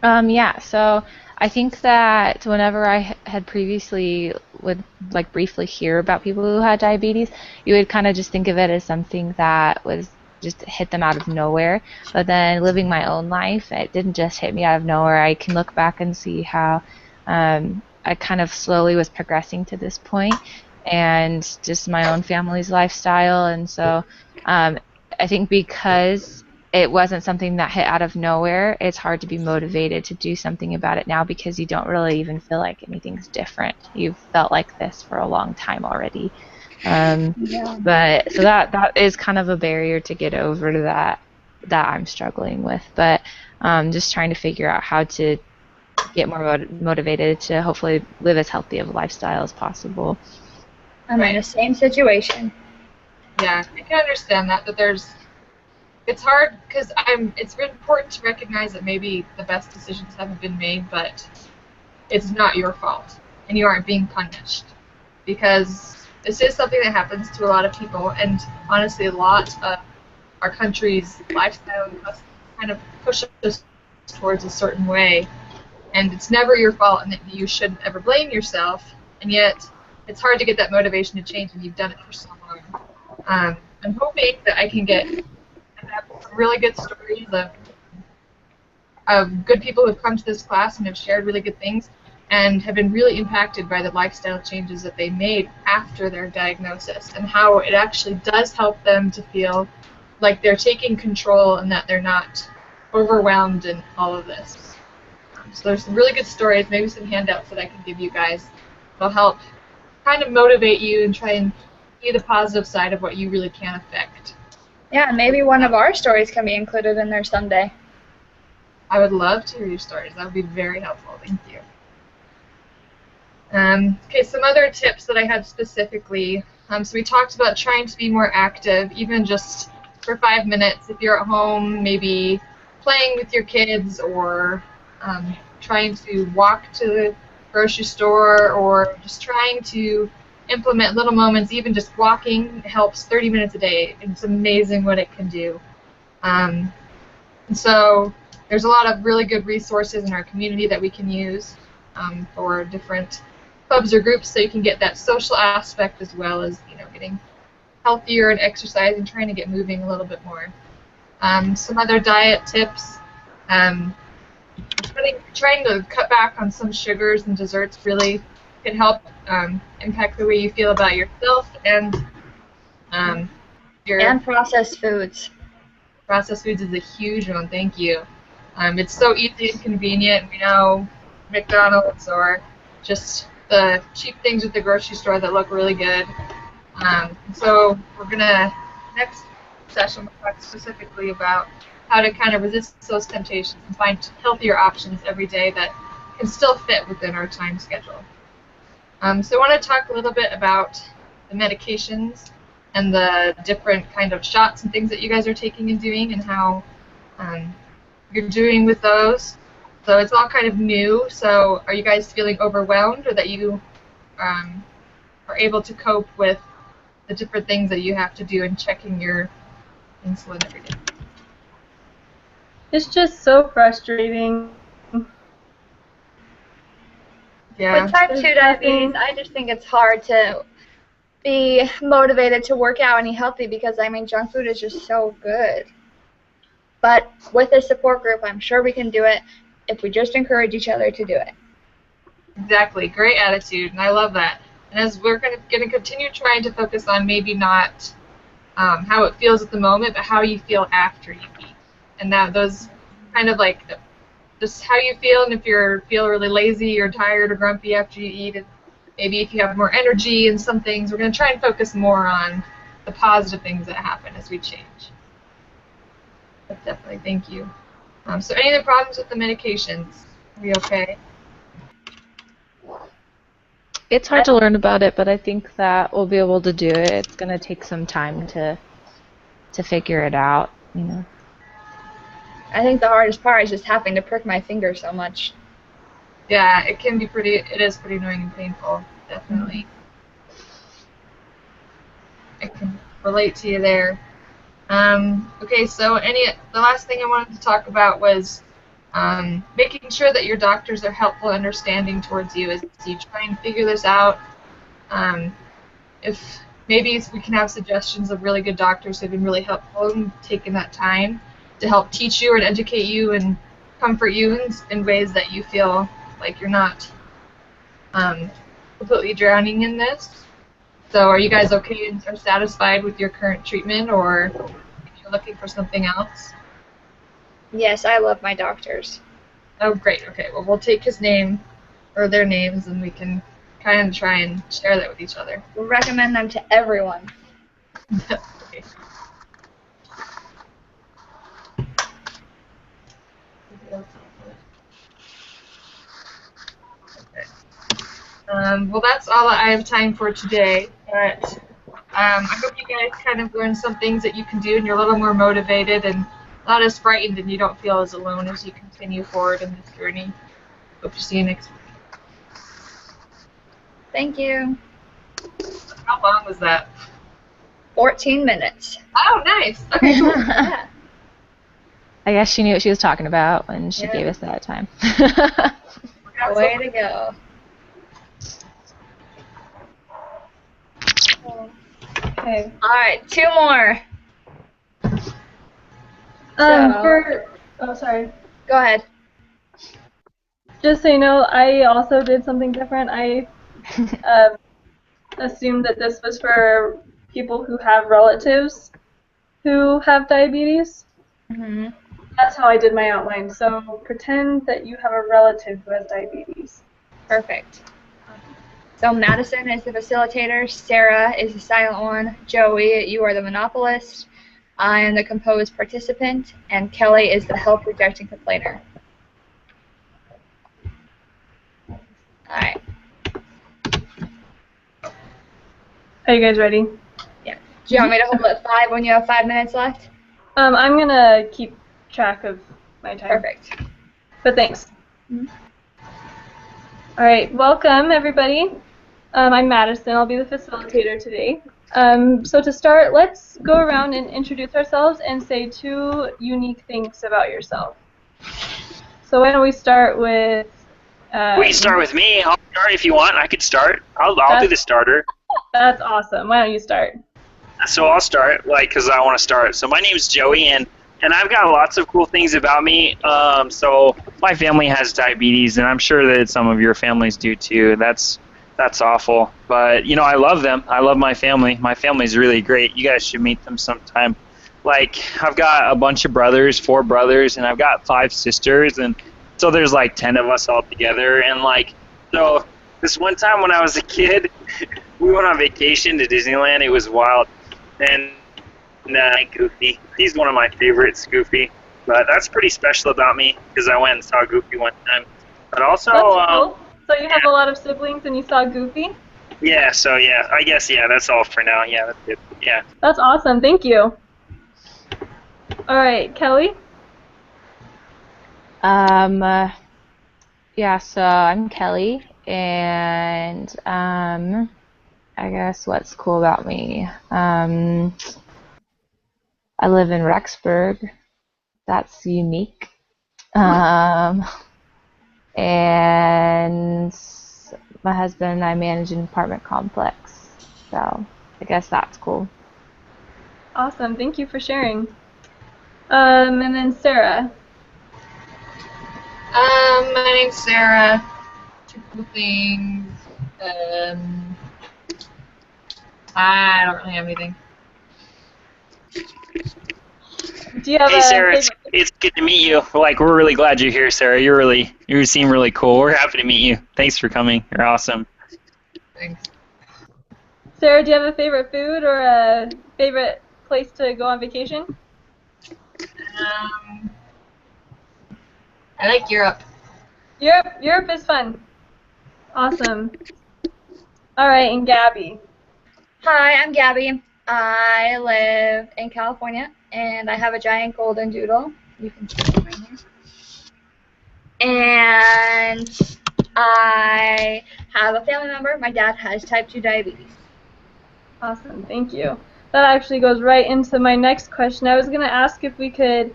Yeah, so I think that whenever I had previously would like briefly hear about people who had diabetes, you would kind of just think of it as something that was just hit them out of nowhere. But then living my own life, it didn't just hit me out of nowhere. I can look back and see how I kind of slowly was progressing to this point, and just my own family's lifestyle. And so I think because it wasn't something that hit out of nowhere, it's hard to be motivated to do something about it now because you don't really even feel like anything's different. You've felt like this for a long time already. But so that is kind of a barrier to get over to that I'm struggling with. But just trying to figure out how to get more motivated to hopefully live as healthy of a lifestyle as possible. I'm in the same situation. Yeah, I can understand that it's hard because it's really important to recognize that maybe the best decisions haven't been made, but it's not your fault and you aren't being punished, because this is something that happens to a lot of people, and honestly a lot of our country's lifestyle must kind of push us towards a certain way, and it's never your fault and that you shouldn't ever blame yourself, and yet it's hard to get that motivation to change when you've done it for so long. I'm hoping that I can get some really good stories of good people who have come to this class and have shared really good things and have been really impacted by the lifestyle changes that they made after their diagnosis, and how it actually does help them to feel like they're taking control and that they're not overwhelmed in all of this. So there's some really good stories, maybe some handouts that I can give you guys. They'll help kind of motivate you and try and see the positive side of what you really can affect. Yeah, maybe one of our stories can be included in there someday. I would love to hear your stories. That would be very helpful. Thank you. Okay, some other tips that I had specifically. So we talked about trying to be more active, even just for 5 minutes. If you're at home, maybe playing with your kids, or trying to walk to the grocery store, or just trying to implement little moments. Even just walking helps. 30 minutes a day. It's amazing what it can do. And so there's a lot of really good resources in our community that we can use for different clubs or groups, so you can get that social aspect as well as, you know, getting healthier and exercising, trying to get moving a little bit more. Some other diet tips. Trying to cut back on some sugars and desserts really can help impact the way you feel about yourself and your... And processed foods. Processed foods is a huge one, thank you. It's so easy and convenient. We know McDonald's or just the cheap things at the grocery store that look really good. So we're next session, we'll talk specifically about how to kind of resist those temptations and find healthier options every day that can still fit within our time schedule. So I want to talk a little bit about the medications and the different kind of shots and things that you guys are taking and doing, and how you're doing with those. So it's all kind of new. So are you guys feeling overwhelmed, or that you are able to cope with the different things that you have to do and checking your insulin every day? It's just so frustrating. Yeah. With type 2 diabetes, I just think it's hard to be motivated to work out and eat healthy, because, I mean, junk food is just so good. But with a support group, I'm sure we can do it if we just encourage each other to do it. Exactly. Great attitude, and I love that. And as we're going to continue trying to focus on maybe not how it feels at the moment, but how you feel after you eat. And that those kind of like just how you feel, and if you feel really lazy or tired or grumpy after you eat, and maybe if you have more energy and some things, we're going to try and focus more on the positive things that happen as we change. But definitely, thank you. So any other problems with the medications? Are we okay? It's hard to learn about it, but I think that we'll be able to do it. It's going to take some time to figure it out, you know. I think the hardest part is just having to prick my finger so much. Yeah, it can be pretty. It is pretty annoying and painful. Definitely. I can relate to you there. Okay, so the last thing I wanted to talk about was making sure that your doctors are helpful and understanding towards you as you try and figure this out. If maybe we can have suggestions of really good doctors who have been really helpful and taken that time to help teach you and educate you and comfort you in ways that you feel like you're not completely drowning in this. So are you guys okay and are satisfied with your current treatment, or are you looking for something else? Yes, I love my doctors. Oh, great. Okay, well, we'll take his name or their names, and we can kind of try and share that with each other. We'll recommend them to everyone. Okay. Well, that's all I have time for today, but I hope you guys kind of learned some things that you can do and you're a little more motivated and not as frightened and you don't feel as alone as you continue forward in this journey. Hope to see you next week. Thank you. How long was that? 14 minutes. Oh, nice. Okay, cool. Yeah. I guess she knew what she was talking about when she Yeah. gave us that time. Way to go. Okay. All right, 2 more. Sorry. Go ahead. Just so you know, I also did something different. I assumed that this was for people who have relatives who have diabetes. Mm-hmm. That's how I did my outline. So pretend that you have a relative who has diabetes. Perfect. So Madison is the facilitator, Sarah is the silent one, Joey, you are the monopolist, I am the composed participant, and Kelly is the help-rejecting complainer. Alright. Are you guys ready? Yeah. Do you want me to hold at 5 when you have 5 minutes left? I'm gonna keep track of my time. Perfect. But thanks. Mhm. All right, welcome everybody. I'm Madison. I'll be the facilitator today. So to start, let's go around and introduce ourselves and say 2 unique things about yourself. So why don't we start with? We can start with me. I'll start if you want. I could start. I'll do the starter. That's awesome. Why don't you start? So I'll start, because I want to start. So my name's Joey, and I've got lots of cool things about me. So my family has diabetes, and I'm sure that some of your families do too. That's awful. But, I love them. I love my family. My family's really great. You guys should meet them sometime. Like, I've got a bunch of brothers, 4 brothers, and I've got 5 sisters, and so there's like 10 of us all together. And so this one time when I was a kid, we went on vacation to Disneyland. It was wild. And Goofy. He's one of my favorites, Goofy. But that's pretty special about me because I went and saw Goofy one time. But also, That's cool. So you have a lot of siblings and you saw Goofy? Yeah, so yeah, I guess, yeah, that's all for now. Yeah, that's good. Yeah. That's awesome. Thank you. All right, Kelly? Yeah, so I'm Kelly, and I guess what's cool about me? I live in Rexburg. That's unique. And my husband and I manage an apartment complex, so I guess that's cool. Awesome. Thank you for sharing. And then Sarah. My name's Sarah. 2 cool things. I don't really have anything. Do you have Hey, a Sarah, favorite? it's good to meet you. We're really glad you're here, Sarah. You seem really cool. We're happy to meet you. Thanks for coming. You're awesome. Thanks. Sarah, do you have a favorite food or a favorite place to go on vacation? I like Europe. Europe is fun. Awesome. All right, and Gabby. Hi, I'm Gabby. I live in California, and I have a giant golden doodle. You can see him right here. And I have a family member. My dad has type 2 diabetes. Awesome, thank you. That actually goes right into my next question. I was going to ask if we could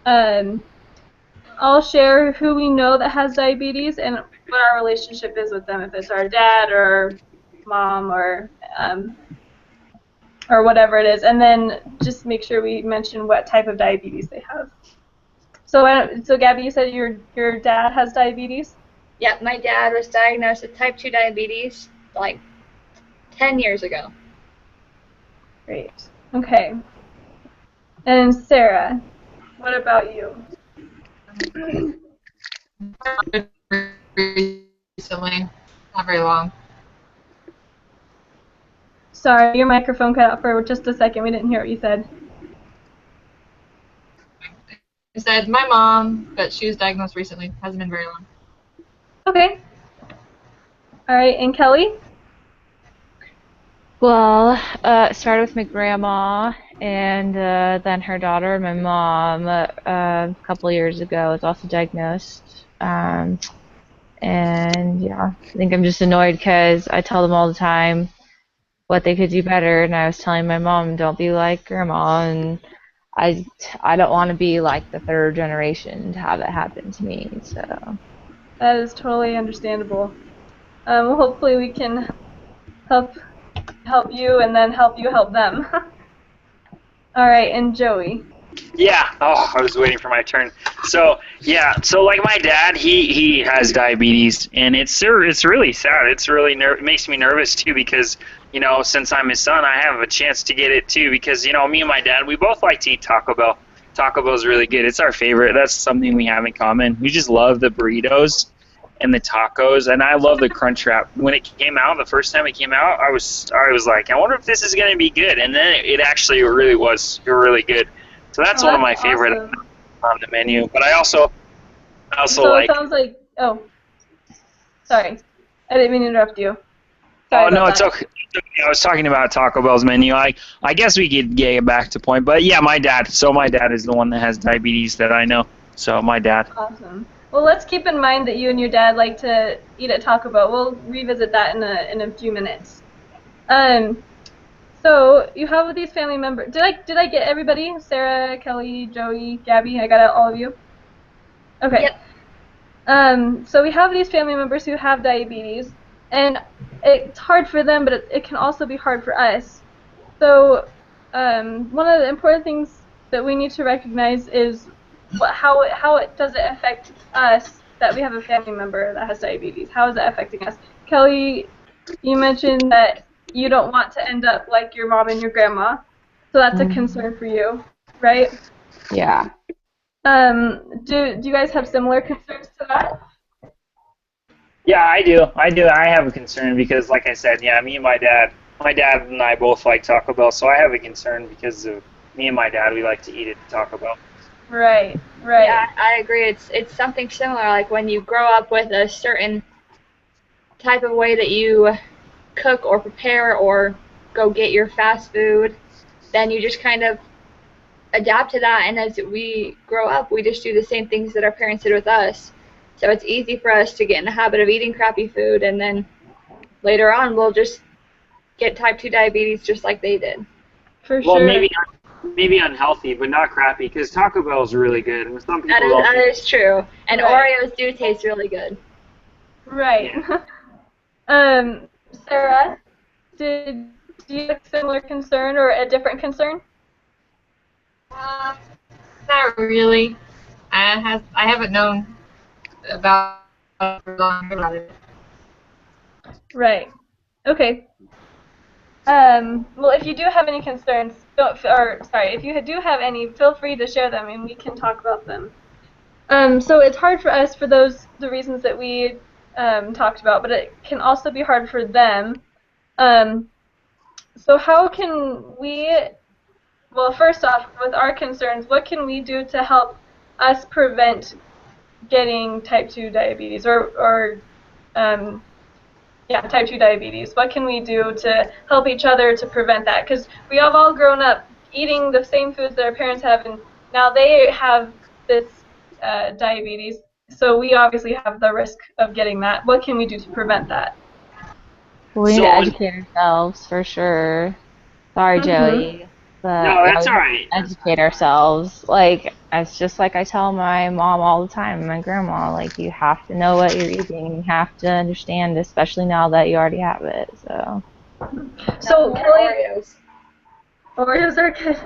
all share who we know that has diabetes and what our relationship is with them, if it's our dad or mom or whatever it is, and then just make sure we mention what type of diabetes they have. So Gabby, you said your dad has diabetes? Yep, my dad was diagnosed with type 2 diabetes like 10 years ago. Great. Okay. And Sarah, what about you? Recently, not very long. Sorry, your microphone cut out for just a second. We didn't hear what you said. I said my mom, but she was diagnosed recently. Hasn't been very long. Okay. All right, and Kelly? Well, it started with my grandma, and then her daughter. My mom, a couple years ago, was also diagnosed. And yeah, I think I'm just annoyed because I tell them all the time what they could do better, and I was telling my mom, don't be like grandma, and I don't want to be like the third generation to have it happen to me. So That is totally understandable. Well, hopefully we can help you and then help you help them. All right, and Joey. Yeah. Oh, I was waiting for my turn. So yeah. So like my dad, he has diabetes, and it's really sad. It's really it makes me nervous too because since I'm his son, I have a chance to get it too because me and my dad, we both like to eat Taco Bell. Taco Bell's really good. It's our favorite. That's something we have in common. We just love the burritos and the tacos, and I love the Crunchwrap. When it came out, the first time it came out, I was like, I wonder if this is gonna be good, and then it actually really was really good. So that's one of my favorite awesome. on the menu. But I also So like. it sounds like, oh, sorry, I didn't mean to interrupt you. Oh no, it's okay. I was talking about Taco Bell's menu. I guess we could get back to point, but yeah, my dad. So my dad is the one that has diabetes that I know. So my dad. Awesome. Well, let's keep in mind that you and your dad like to eat at Taco Bell. We'll revisit that in a few minutes. So you have these family members. Did I get everybody? Sarah, Kelly, Joey, Gabby. I got all of you. Okay. Yep. So we have these family members who have diabetes, and it's hard for them, but it can also be hard for us. So one of the important things that we need to recognize is how does it affect us that we have a family member that has diabetes? How is that affecting us? Kelly, you mentioned that you don't want to end up like your mom and your grandma, so that's a concern for you, right? yeah. Do you guys have similar concerns to that? Yeah, I do. I have a concern because, like I said, yeah, me and my dad and I both like Taco Bell, so I have a concern because of me and my dad. We like to eat at Taco Bell. Right. Yeah, I agree. It's something similar. Like when you grow up with a certain type of way that you cook or prepare or go get your fast food, then you just kind of adapt to that. And as we grow up, we just do the same things that our parents did with us. So it's easy for us to get in the habit of eating crappy food, and then later on we'll just get type 2 diabetes just like they did. For Well, sure. maybe unhealthy, but not crappy, because Taco Bell is really good, and some people That is true. And Right. Oreos do taste really good. Right. Sarah, do you have a similar concern or a different concern? Not really. I haven't known about it. Right. Okay. Well, if you do have any concerns, if you do have any, feel free to share them and we can talk about them. So it's hard for us for the reasons that we talked about, but it can also be hard for them. So how can we, well, first off, with our concerns, what can we do to help us prevent getting type 2 diabetes or type 2 diabetes? What can we do to help each other to prevent that? Because we have all grown up eating the same foods that our parents have, and now they have this diabetes. So we obviously have the risk of getting that. What can we do to prevent that? We need So to on- educate ourselves for sure. Sorry, Joey. But No, yeah, that's we all need right. to educate ourselves. Like, it's just like I tell my mom all the time, and my grandma, like, you have to know what you're eating. You have to understand, especially now that you already have it. So. So Not more Kelly, Oreos. Oreos are good.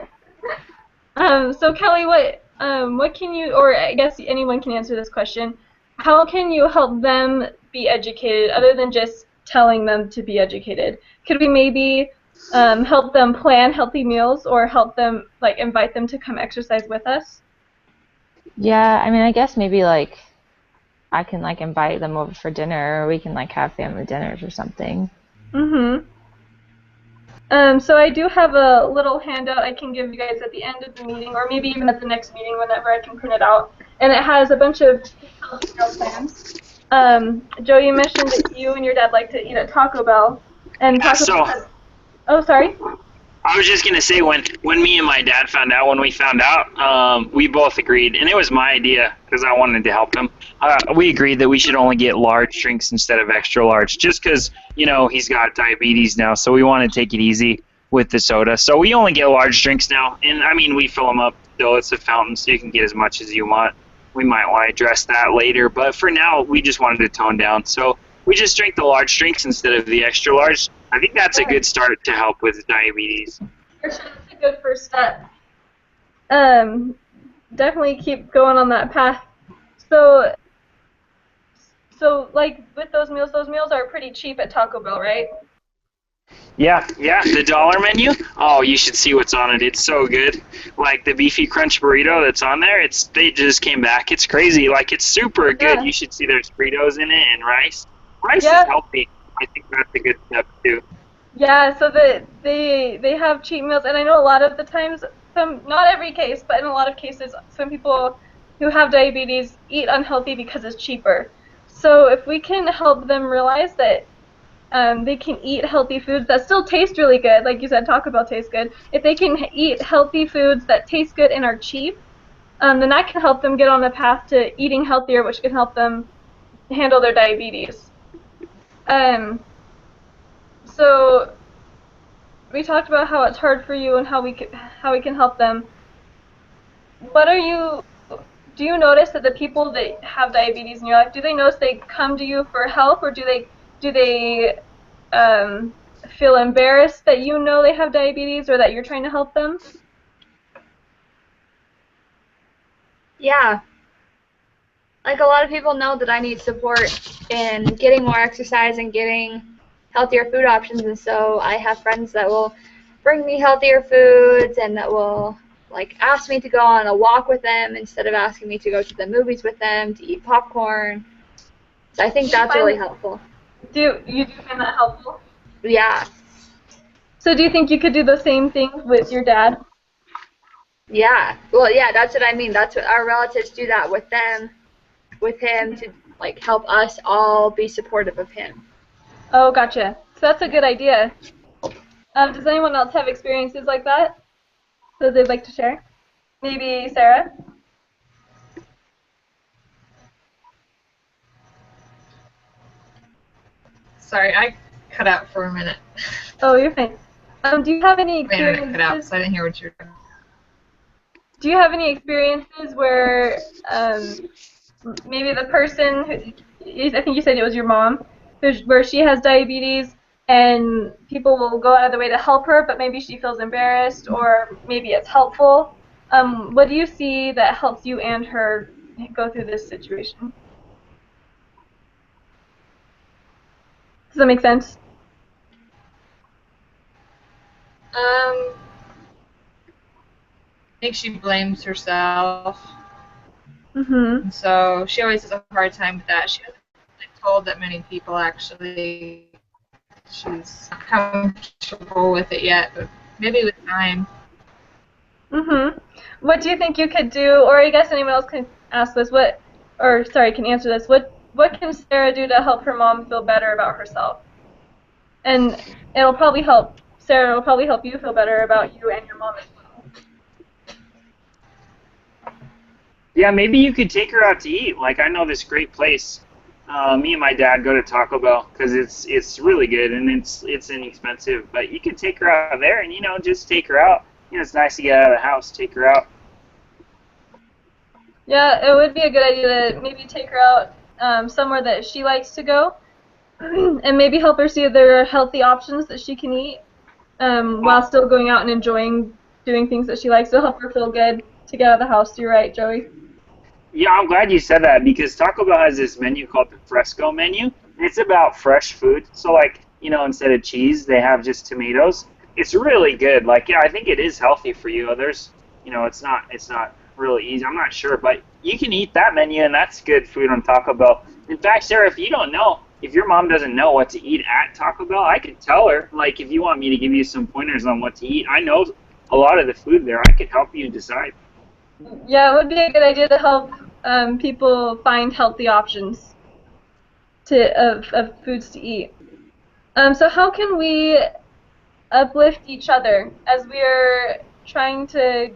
So Kelly, what can you, or I guess anyone can answer this question, how can you help them be educated other than just telling them to be educated? Could we maybe help them plan healthy meals or help them, like, invite them to come exercise with us? Yeah, I mean, I guess maybe, like, I can, like, invite them over for dinner, or we can, like, have family dinners or something. Mm-hmm. So I do have a little handout I can give you guys at the end of the meeting, or maybe even at the next meeting whenever I can print it out. And it has a bunch of healthy meal plans. Joe, you mentioned that you and your dad like to eat at Taco Bell. And Yeah, Taco so Bell has... Oh, sorry? I was just gonna say when me and my dad found out, when we found out, we both agreed, and it was my idea because I wanted to help him. We agreed that we should only get large drinks instead of extra large, just because he's got diabetes now, so we want to take it easy with the soda. So we only get large drinks now, and I mean we fill them up. Still, it's a fountain, so you can get as much as you want. We might want to address that later, but for now, we just wanted to tone down. So we just drink the large drinks instead of the extra large. I think that's a good start to help with diabetes. For sure, that's a good first step. Definitely keep going on that path. So like with those meals are pretty cheap at Taco Bell, right? Yeah, the dollar menu. Oh, you should see what's on it. It's so good. Like the beefy crunch burrito that's on there. They just came back. It's crazy. Like it's super good. Yeah. You should see there's Fritos in it and rice. Rice Yeah. is healthy. I think that's a good step too. Yeah, so they have cheat meals, and I know a lot of the times, not every case, but in a lot of cases, some people who have diabetes eat unhealthy because it's cheaper. So if we can help them realize that they can eat healthy foods that still taste really good, like you said, Taco Bell tastes good. If they can eat healthy foods that taste good and are cheap, then that can help them get on the path to eating healthier, which can help them handle their diabetes. So we talked about how it's hard for you and how we can help them. Do you notice that the people that have diabetes in your life, do they notice they come to you for help, or do they feel embarrassed that you know they have diabetes or that you're trying to help them? Yeah. Like a lot of people know that I need support in getting more exercise and getting healthier food options, and so I have friends that will bring me healthier foods and that will like ask me to go on a walk with them instead of asking me to go to the movies with them to eat popcorn. So I think that's really helpful. Do you find that helpful? Yeah. So do you think you could do the same thing with your dad? Yeah. Well, yeah, that's what I mean. That's what our relatives do, that with them, with him, to like help us all be supportive of him. Oh, gotcha. So that's a good idea. Does anyone else have experiences like that they'd like to share? Maybe Sarah? Sorry, I cut out for a minute. Oh, you're fine. Do you have any Wait a minute, cut out, experiences? so I didn't hear what you were saying. Do you have any experiences where maybe the person I think you said it was your mom, where she has diabetes and people will go out of the way to help her, but maybe she feels embarrassed, or maybe it's helpful. What do you see that helps you and her go through this situation? Does that make sense? I think she blames herself. Mm-hmm. And so she always has a hard time with that. She hasn't been told that many people actually. She's not comfortable with it yet, but maybe with time. Mm-hmm. What do you think you could do, or I guess anyone else can ask this, can answer this. What can Sarah do to help her mom feel better about herself? And it'll probably help, Sarah, it'll probably help you feel better about you and your mom as well. Yeah, maybe you could take her out to eat. Like, I know this great place. Me and my dad go to Taco Bell because it's really good and it's inexpensive. But you could take her out there and just take her out. It's nice to get out of the house, take her out. Yeah, it would be a good idea to maybe take her out somewhere that she likes to go, and maybe help her see if there are healthy options that she can eat while still going out and enjoying doing things that she likes. It'll help her feel good to get out of the house. You're right, Joey. Yeah, I'm glad you said that because Taco Bell has this menu called the Fresco menu. It's about fresh food. So, like, instead of cheese, they have just tomatoes. It's really good. Like, yeah, I think it is healthy for you. There's, it's not really easy. I'm not sure, but you can eat that menu, and that's good food on Taco Bell. In fact, Sarah, if you don't know, if your mom doesn't know what to eat at Taco Bell, I could tell her. Like, if you want me to give you some pointers on what to eat, I know a lot of the food there. I could help you decide. Yeah, it would be a good idea to help people find healthy options of foods to eat. So how can we uplift each other as we are trying to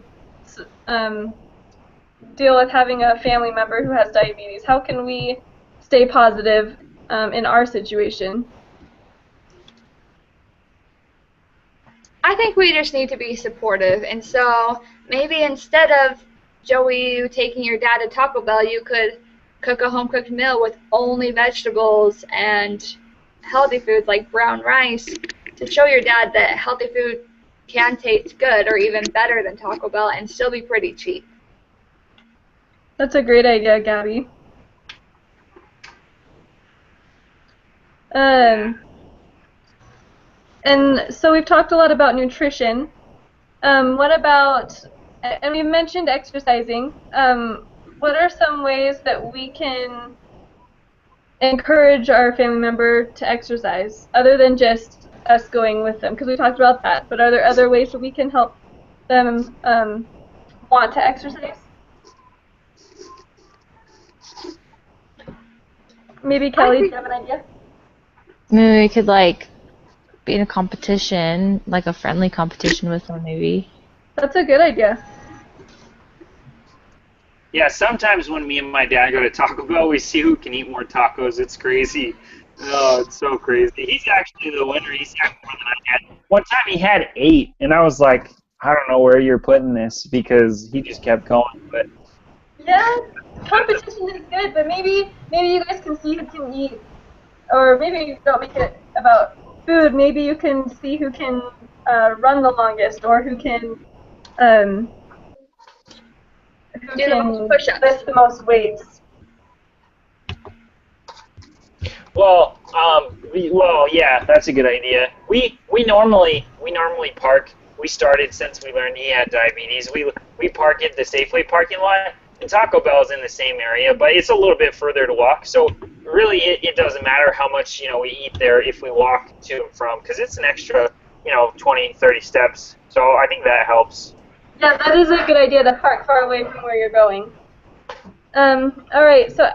deal with having a family member who has diabetes? How can we stay positive in our situation? I think we just need to be supportive, and so maybe instead of Joey taking your dad to Taco Bell, you could cook a home-cooked meal with only vegetables and healthy foods like brown rice to show your dad that healthy food can taste good or even better than Taco Bell and still be pretty cheap. That's a great idea, Gabby. And so we've talked a lot about nutrition. What about, and we mentioned exercising. What are some ways that we can encourage our family member to exercise other than just us going with them? Because we talked about that, but are there other ways that we can help them want to exercise? Maybe Kelly, do you have an idea? Maybe we could like be in a competition, like a friendly competition with them, maybe. That's a good idea. Yeah, sometimes when me and my dad go to Taco Bell, we see who can eat more tacos. It's crazy. Oh, it's so crazy. He's actually the winner. He's had more than I had. One time he had 8, and I was like, I don't know where you're putting this because he just kept going. But Yeah, competition is good, but maybe you guys can see who can eat, or maybe you don't make it about food. Maybe you can see who can run the longest, or who can Do the most push-ups. lift the most weights. well, yeah, that's a good idea. We normally park. We started since we learned he had diabetes. We park at the Safeway parking lot. And Taco Bell's in the same area, but it's a little bit further to walk. So really, it doesn't matter how much we eat there if we walk to and from, because it's an extra 20, 30 steps. So I think that helps. Yeah, that is a good idea to park far away from where you're going. All right, so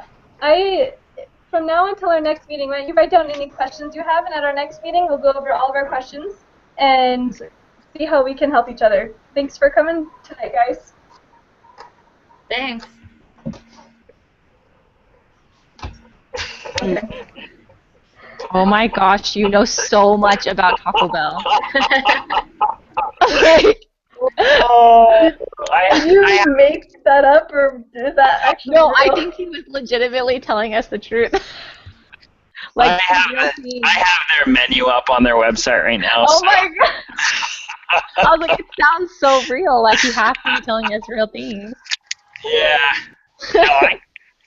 from now until our next meeting, you write down any questions you have, and at our next meeting, we'll go over all of our questions and see how we can help each other. Thanks for coming tonight, guys. Thanks. Oh my gosh, you know so much about Taco Bell. Did you make that up, or is that actually No, I real? think he was legitimately telling us the truth. Like, I have their menu up on their website right now. oh so. my god! I was like, it sounds so real. Like you have to be telling us real things. Yeah. No,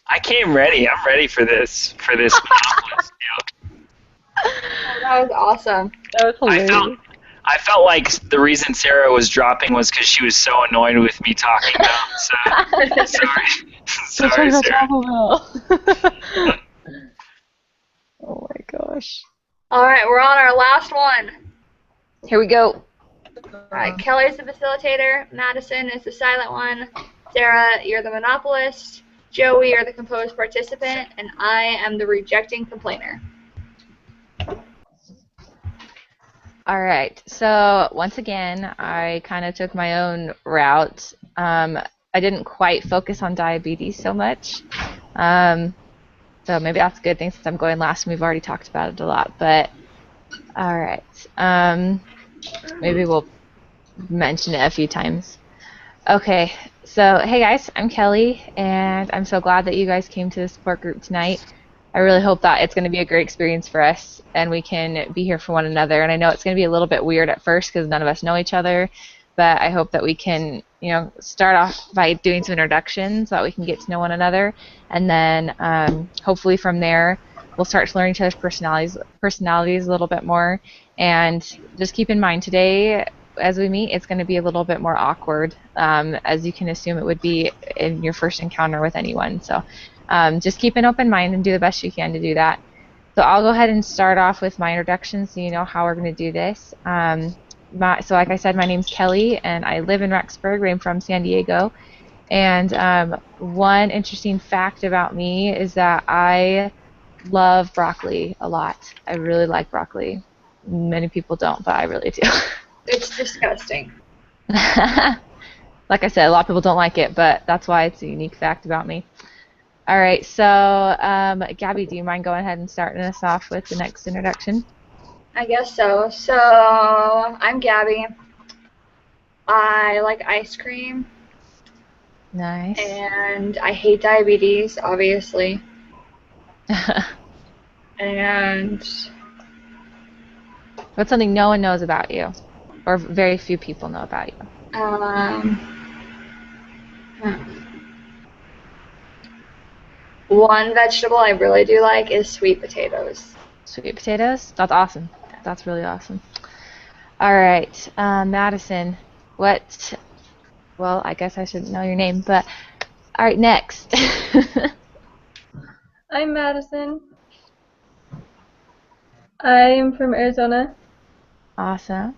I came ready. I'm ready for this monopolist deal. That was awesome. That was hilarious. I felt like the reason Sarah was dropping was because she was so annoyed with me talking dumb. So sorry, Sarah. Taco Bell. Oh my gosh. All right, we're on our last one. Here we go. All right, Kelly's the facilitator. Madison is the silent one. Sarah, you're the monopolist. Joey, you're the composed participant. And I am the rejecting complainer. All right. So once again, I kind of took my own route. I didn't quite focus on diabetes so much. So maybe that's a good thing since I'm going last and we've already talked about it a lot. But all right, maybe we'll mention it a few times. Okay, so hey guys, I'm Kelly, and I'm so glad that you guys came to the support group tonight. I really hope that it's going to be a great experience for us, and we can be here for one another. And I know it's going to be a little bit weird at first because none of us know each other, but I hope that we can, start off by doing some introductions so that we can get to know one another, and then hopefully from there we'll start to learn each other's personalities a little bit more. And just keep in mind today, as we meet, it's going to be a little bit more awkward, as you can assume it would be in your first encounter with anyone. So just keep an open mind and do the best you can to do that. So I'll go ahead and start off with my introduction so you know how we're going to do this. So like I said, my name's Kelly, and I live in Rexburg. I'm from San Diego. And one interesting fact about me is that I love broccoli a lot. I really like broccoli. Many people don't, but I really do. It's disgusting. Like I said, a lot of people don't like it, but that's why it's a unique fact about me. All right, so Gabby, do you mind going ahead and starting us off with the next introduction? I guess so. So, I'm Gabby. I like ice cream. Nice. And I hate diabetes, obviously. And what's something no one knows about you, or very few people know about you? One vegetable I really do like is sweet potatoes. Sweet potatoes? That's awesome. That's really awesome. All right, Madison, well, I guess I shouldn't know your name, but all right, next. I'm Madison. I'm from Arizona. Awesome.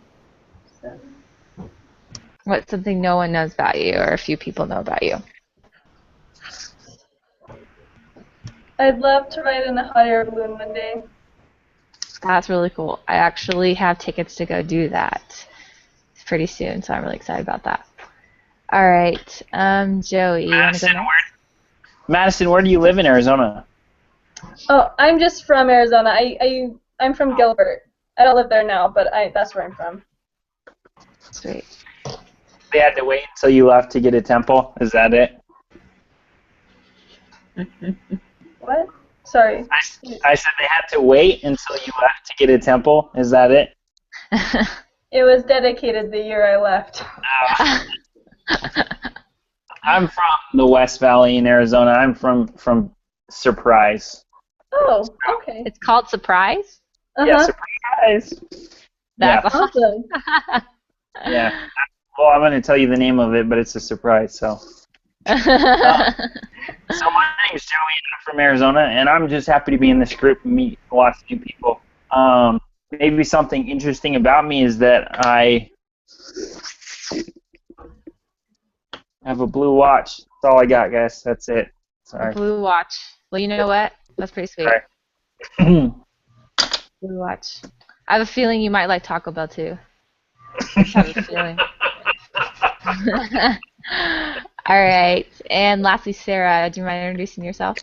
What's something no one knows about you, or a few people know about you? I'd love to ride in a hot air balloon one day. That's really cool. I actually have tickets to go do that pretty soon, so I'm really excited about that. All right, Joey, you want to go next? Madison, where do you live in Arizona? Oh, I'm just from Arizona. I'm from Gilbert. I don't live there now, but that's where I'm from. Sweet. They had to wait until you left to get a temple? Is that it? What? Sorry. I said they had to wait until you left to get a temple? Is that it? It was dedicated the year I left. I'm from the West Valley in Arizona. I'm from Surprise. Oh, okay. It's called Surprise? Uh-huh. Yeah, Surprise. That's awesome. Yeah. Well, I'm going to tell you the name of it, but it's a surprise, so. So my name's Joey, and I'm from Arizona, and I'm just happy to be in this group and meet lots of new people. Maybe something interesting about me is that I have a blue watch. That's all I got, guys. That's it. Sorry. A blue watch. Well, you know what? That's pretty sweet. Sorry. Blue watch. I have a feeling you might like Taco Bell too. I have a feeling. All right, and lastly, Sarah, do you mind introducing yourself?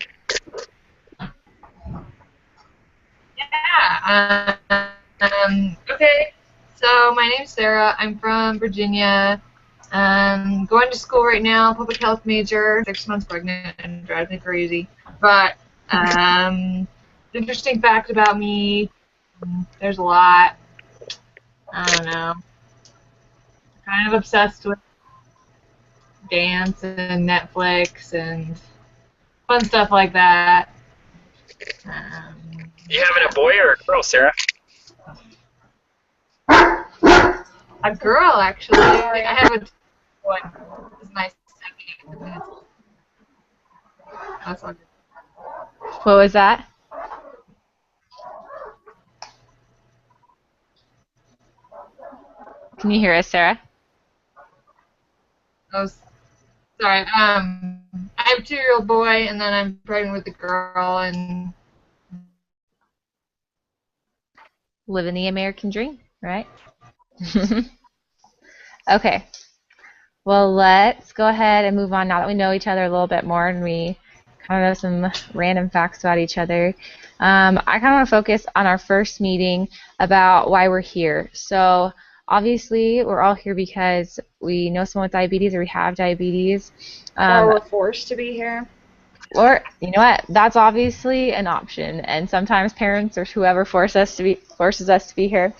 Yeah. Okay. So my name's Sarah. I'm from Virginia. Going to school right now. Public health major. 6 months pregnant and drives me crazy. But interesting fact about me. There's a lot. I don't know. Kind of obsessed with dance and Netflix and fun stuff like that. You having a boy or a girl, Sarah? A girl, actually. I have a boy. This is my second. That's all good. What was that? Can you hear us, Sarah? Oh, sorry. I have a 2-year-old boy, and then I'm pregnant with a girl, and Living the American dream, right? Okay. Well, let's go ahead and move on now that we know each other a little bit more and we kind of know some random facts about each other. I kind of want to focus on our first meeting about why we're here. So obviously, we're all here because we know someone with diabetes or we have diabetes. Or we're forced to be here. Or, you know what, that's obviously an option. And sometimes parents or whoever forces us to be here.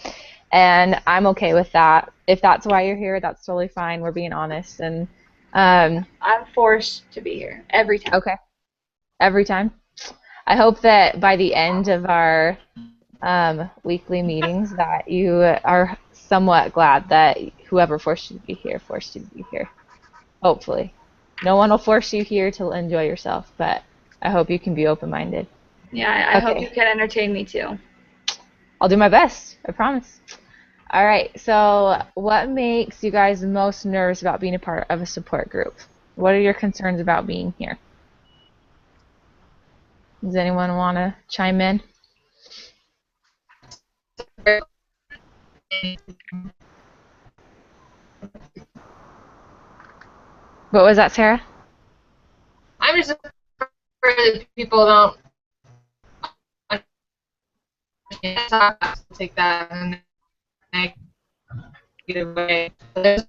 And I'm okay with that. If that's why you're here, that's totally fine. We're being honest. And I'm forced to be here every time. okay. Every time. I hope that by the end of our weekly meetings that you are somewhat glad that whoever forced you to be here. Hopefully. No one will force you here to enjoy yourself, but I hope you can be open-minded. Yeah, I hope you can entertain me too. I'll do my best. I promise. All right. So what makes you guys the most nervous about being a part of a support group? What are your concerns about being here? Does anyone want to chime in? What was that, Sarah? I'm just afraid that people don't take that in a negative way. There's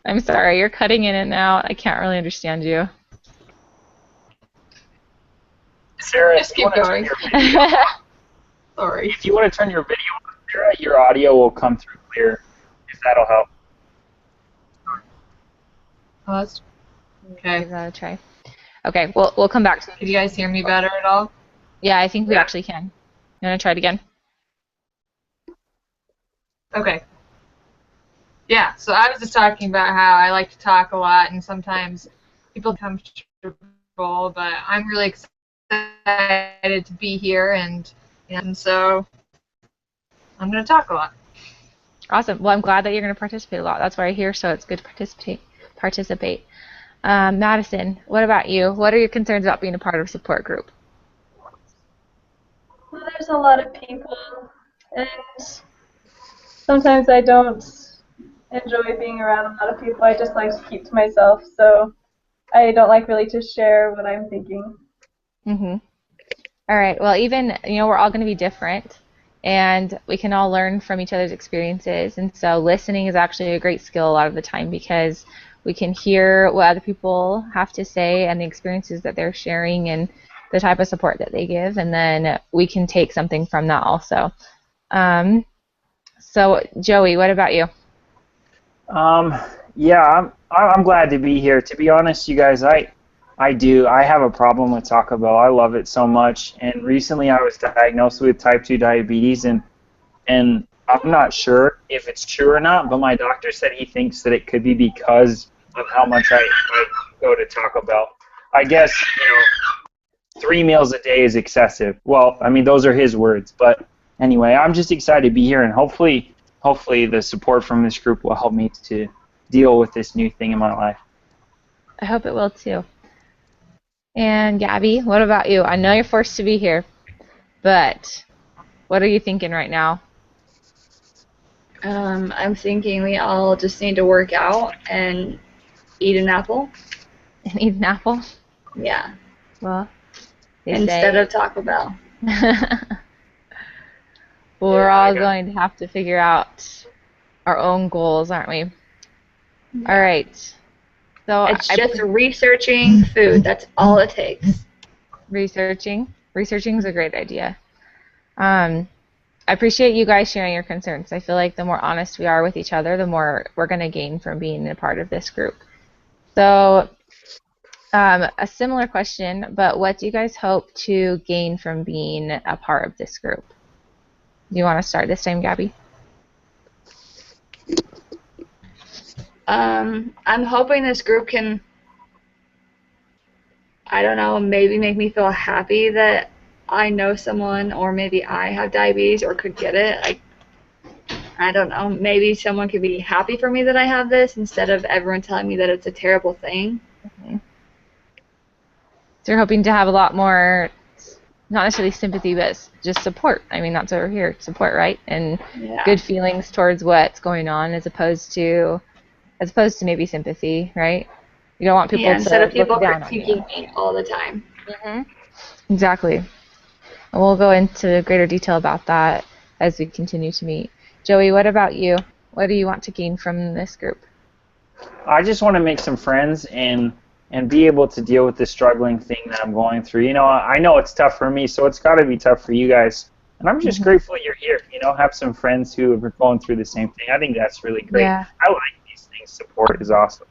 I'm sorry, you're cutting in and out. I can't really understand you. Sarah, Just keep going. Sorry. If you want to turn your video on, Sarah, your audio will come through clear, if that'll help. Oh, that's okay. Give that a try. Okay, we'll come back to it. Can you guys hear me better at all? Yeah, I think we actually can. You want to try it again? Okay. Yeah, so I was just talking about how I like to talk a lot, and sometimes people become comfortable, but I'm really excited to be here, and so I'm going to talk a lot. Awesome. Well, I'm glad that you're going to participate a lot. That's why I'm here, so it's good to participate. Madison, what about you? What are your concerns about being a part of a support group? Well, there's a lot of people, and sometimes I don't enjoy being around a lot of people. I just like to keep to myself, so I don't like really to share what I'm thinking. Mm-hmm. All right. Well, even, we're all going to be different, and we can all learn from each other's experiences. And so listening is actually a great skill a lot of the time because we can hear what other people have to say and the experiences that they're sharing and the type of support that they give, and then we can take something from that also. So, Joey, what about you? Yeah, I'm glad to be here. To be honest, you guys, I have a problem with Taco Bell. I love it so much, and recently I was diagnosed with type 2 diabetes, and I'm not sure if it's true or not, but my doctor said he thinks that it could be because of how much I go to Taco Bell. I guess, 3 meals a day is excessive. Well, I mean, those are his words, but anyway, I'm just excited to be here, and hopefully the support from this group will help me to deal with this new thing in my life. I hope it will too. And Gabby, what about you? I know you're forced to be here, but what are you thinking right now? I'm thinking we all just need to work out and eat an apple. And eat an apple? Yeah. Well, instead of Taco Bell. Well, we're all going to have to figure out our own goals, aren't we? Yeah. All right. So it's just researching food. That's all it takes. Researching is a great idea. I appreciate you guys sharing your concerns. I feel like the more honest we are with each other, the more we're going to gain from being a part of this group. So a similar question, but what do you guys hope to gain from being a part of this group? Do you want to start this time, Gabby? I'm hoping this group can, I don't know, maybe make me feel happy that I know someone, or maybe I have diabetes or could get it. I don't know. Maybe someone could be happy for me that I have this instead of everyone telling me that it's a terrible thing. Mm-hmm. So you're hoping to have a lot more not necessarily sympathy, but just support. I mean, that's what we're here, support, right? And Yeah. good feelings towards what's going on, as opposed to maybe sympathy, right? You don't want people Yeah, instead to of people look down on critiquing you. me all the time. Exactly. And we'll go into greater detail about that as we continue to meet. Joey, what about you? What do you want to gain from this group? I just want to make some friends and be able to deal with the struggling thing that I'm going through. You know, I know it's tough for me, so it's got to be tough for you guys. And I'm just grateful you're here. You know, have some friends who are going through the same thing. I think that's really great. Yeah. I like these things. Support is awesome.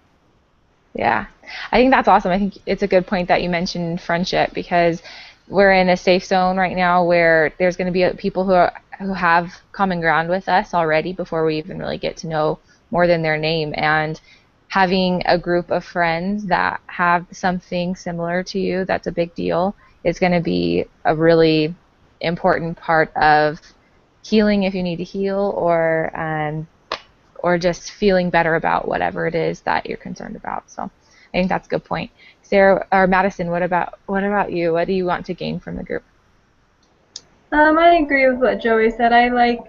Yeah, I think that's awesome. I think it's a good point that you mentioned friendship, because we're in a safe zone right now where there's going to be people who have common ground with us already before we even really get to know more than their name. And having a group of friends that have something similar to you, that's a big deal, is going to be a really important part of healing if you need to heal, or just feeling better about whatever it is that you're concerned about. So I think that's a good point. Sarah or Madison, what about you? What do you want to gain from the group? I agree with what Joey said. I like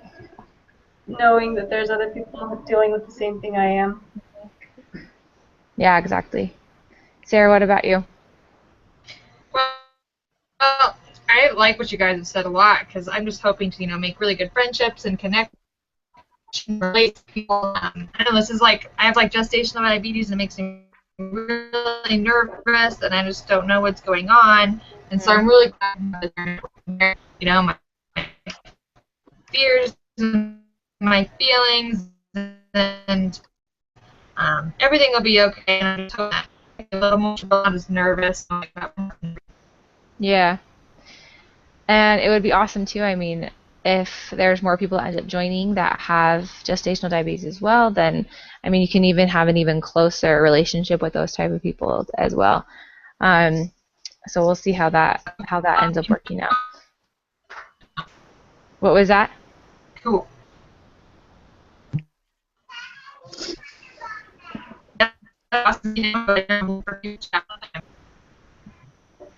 knowing that there's other people dealing with the same thing I am. Yeah, exactly. Sarah, what about you? Well, I like what you guys have said a lot, because I'm just hoping to, make really good friendships and connect, relate to people. I know this is I have gestational diabetes, and it makes me really nervous, and I just don't know what's going on. And so I'm really glad that my fears and my feelings, and everything will be okay. And I'm just hoping that I'm a little more, not as nervous. Yeah. And it would be awesome too. I mean, if there's more people that end up joining that have gestational diabetes as well, then you can even have an even closer relationship with those type of people as well. So we'll see how that ends up working out. What was that? Cool.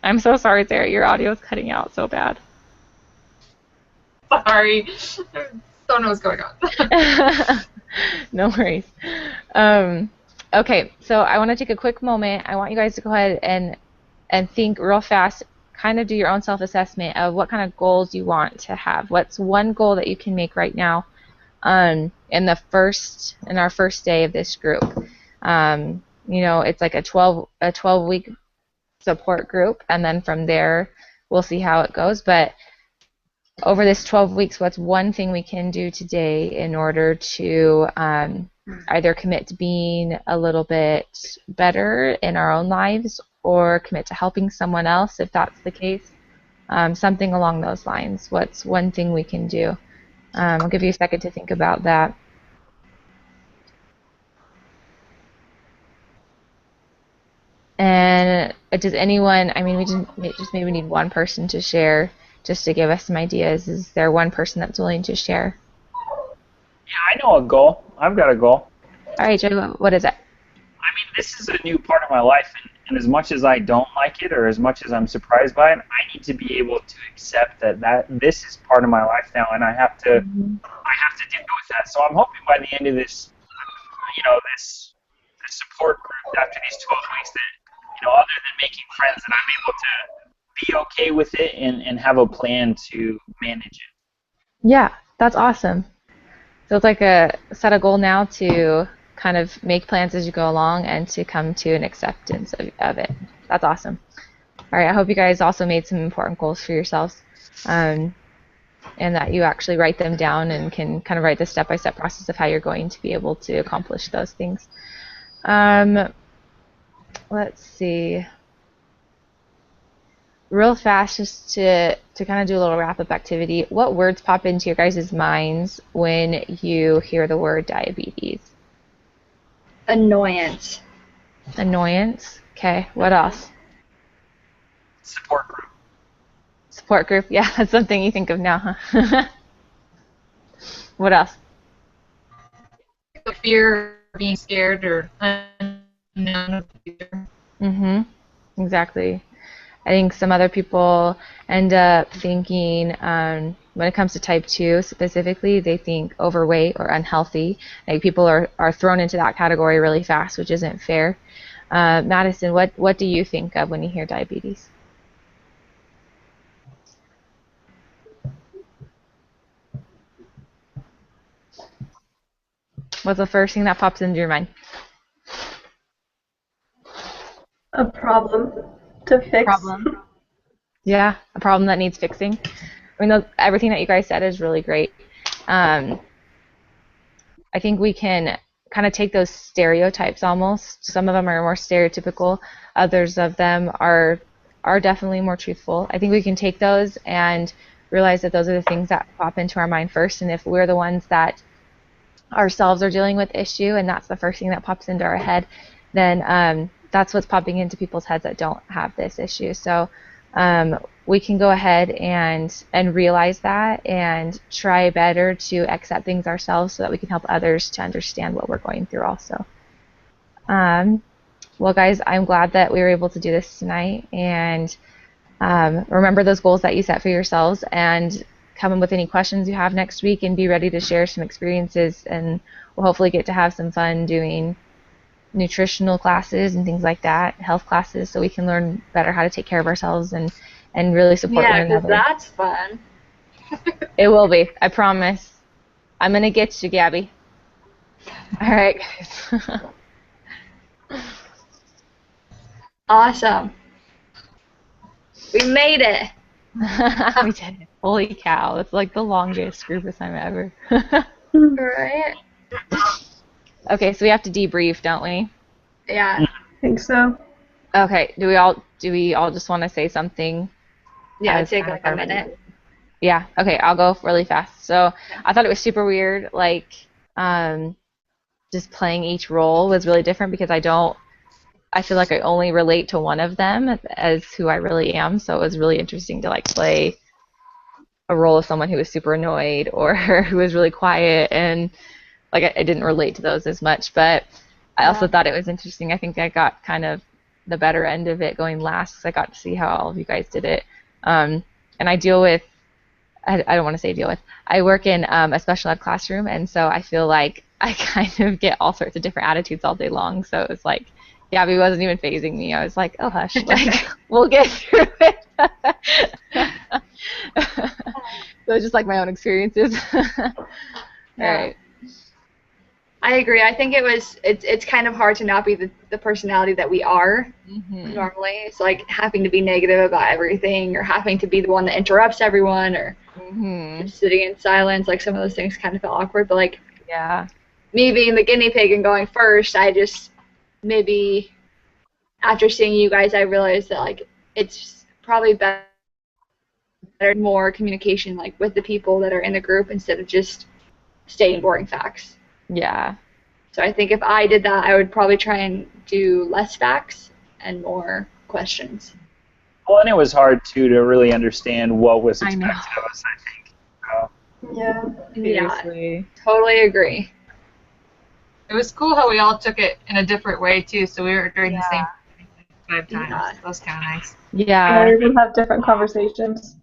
I'm so sorry, Sarah. Your audio is cutting out so bad. Sorry. I don't know what's going on. No worries. Okay, so I want to take a quick moment. I want you guys to go ahead and think real fast, kind of do your own self-assessment of what kind of goals you want to have. What's one goal that you can make right now in our first day of this group? It's like a 12-week support group, and then from there we'll see how it goes. But over this 12 weeks, what's one thing we can do today in order to either commit to being a little bit better in our own lives, or commit to helping someone else if that's the case? Something along those lines. What's one thing we can do? I'll give you a second to think about that. And does anyone, we just maybe need one person to share, just to give us some ideas. Is there one person that's willing to share? Yeah, I know a goal. I've got a goal. All right, Joey, what is it? This is a new part of my life, and as much as I don't like it, or as much as I'm surprised by it, I need to be able to accept that this is part of my life now, and I have to deal with that. So I'm hoping by the end of this, this support group after these 12 weeks, that other than making friends, that I'm able to be okay with it and have a plan to manage it. Yeah, that's awesome. So it's like set a goal now to kind of make plans as you go along and to come to an acceptance of it. That's awesome. All right, I hope you guys also made some important goals for yourselves, and that you actually write them down and can kind of write the step-by-step process of how you're going to be able to accomplish those things. Let's see. Real fast, just to kind of do a little wrap-up activity, what words pop into your guys' minds when you hear the word diabetes? Annoyance. Annoyance. Okay, what else? Support group. Support group, yeah, that's something you think of now, huh? What else? Fear, being scared, or unknown. Exactly. I think some other people end up thinking, when it comes to type 2 specifically, they think overweight or unhealthy. Like people are thrown into that category really fast, which isn't fair. Madison, what do you think of when you hear diabetes? What's the first thing that pops into your mind? A problem to fix. Problem. Yeah, a problem that needs fixing. I mean, everything that you guys said is really great. I think we can kind of take those stereotypes almost. Some of them are more stereotypical. Others of them are definitely more truthful. I think we can take those and realize that those are the things that pop into our mind first. And if we're the ones that ourselves are dealing with issue and that's the first thing that pops into our head, then that's what's popping into people's heads that don't have this issue. So we can go ahead and realize that and try better to accept things ourselves so that we can help others to understand what we're going through also. Well, guys, I'm glad that we were able to do this tonight, and remember those goals that you set for yourselves and come in with any questions you have next week and be ready to share some experiences, and we'll hopefully get to have some fun doing nutritional classes and things like that, health classes, so we can learn better how to take care of ourselves and really support one another. Yeah, because that's fun. It will be, I promise. I'm going to get you, Gabby. All right, guys. Awesome. We made it. We did it. Holy cow. It's like the longest group assignment ever. Right? Okay, so we have to debrief, don't we? Yeah. I think so. Okay, do we all just want to say something? Yeah, as take kind like of a our- minute. Yeah, okay, I'll go really fast. So I thought it was super weird, like, just playing each role was really different because I feel like I only relate to one of them as who I really am, so it was really interesting to like play a role of someone who was super annoyed or who was really quiet, and like I didn't relate to those as much, but I also thought it was interesting. I think I got kind of the better end of it going last because I got to see how all of you guys did it. And I deal with, I don't want to say deal with, I work in a special ed classroom, and so I feel like I kind of get all sorts of different attitudes all day long. So it was like, Gabby wasn't even phasing me. I was like, oh hush, like we'll get through it. So it's just like my own experiences. All right. I agree. I think it's kind of hard to not be the personality that we are normally. It's like having to be negative about everything or having to be the one that interrupts everyone or just sitting in silence. Like some of those things kind of feel awkward. But like me being the guinea pig and going first, I just maybe after seeing you guys, I realized that like it's probably better more communication like with the people that are in the group instead of just stating boring facts. Yeah. So I think if I did that, I would probably try and do less facts and more questions. Well, and it was hard too to really understand what was expected of us, I think. Yeah. Seriously. Yeah, totally agree. It was cool how we all took it in a different way too. So we were during the same 5 times. Yeah. That was kind of nice. Yeah. We will have different conversations.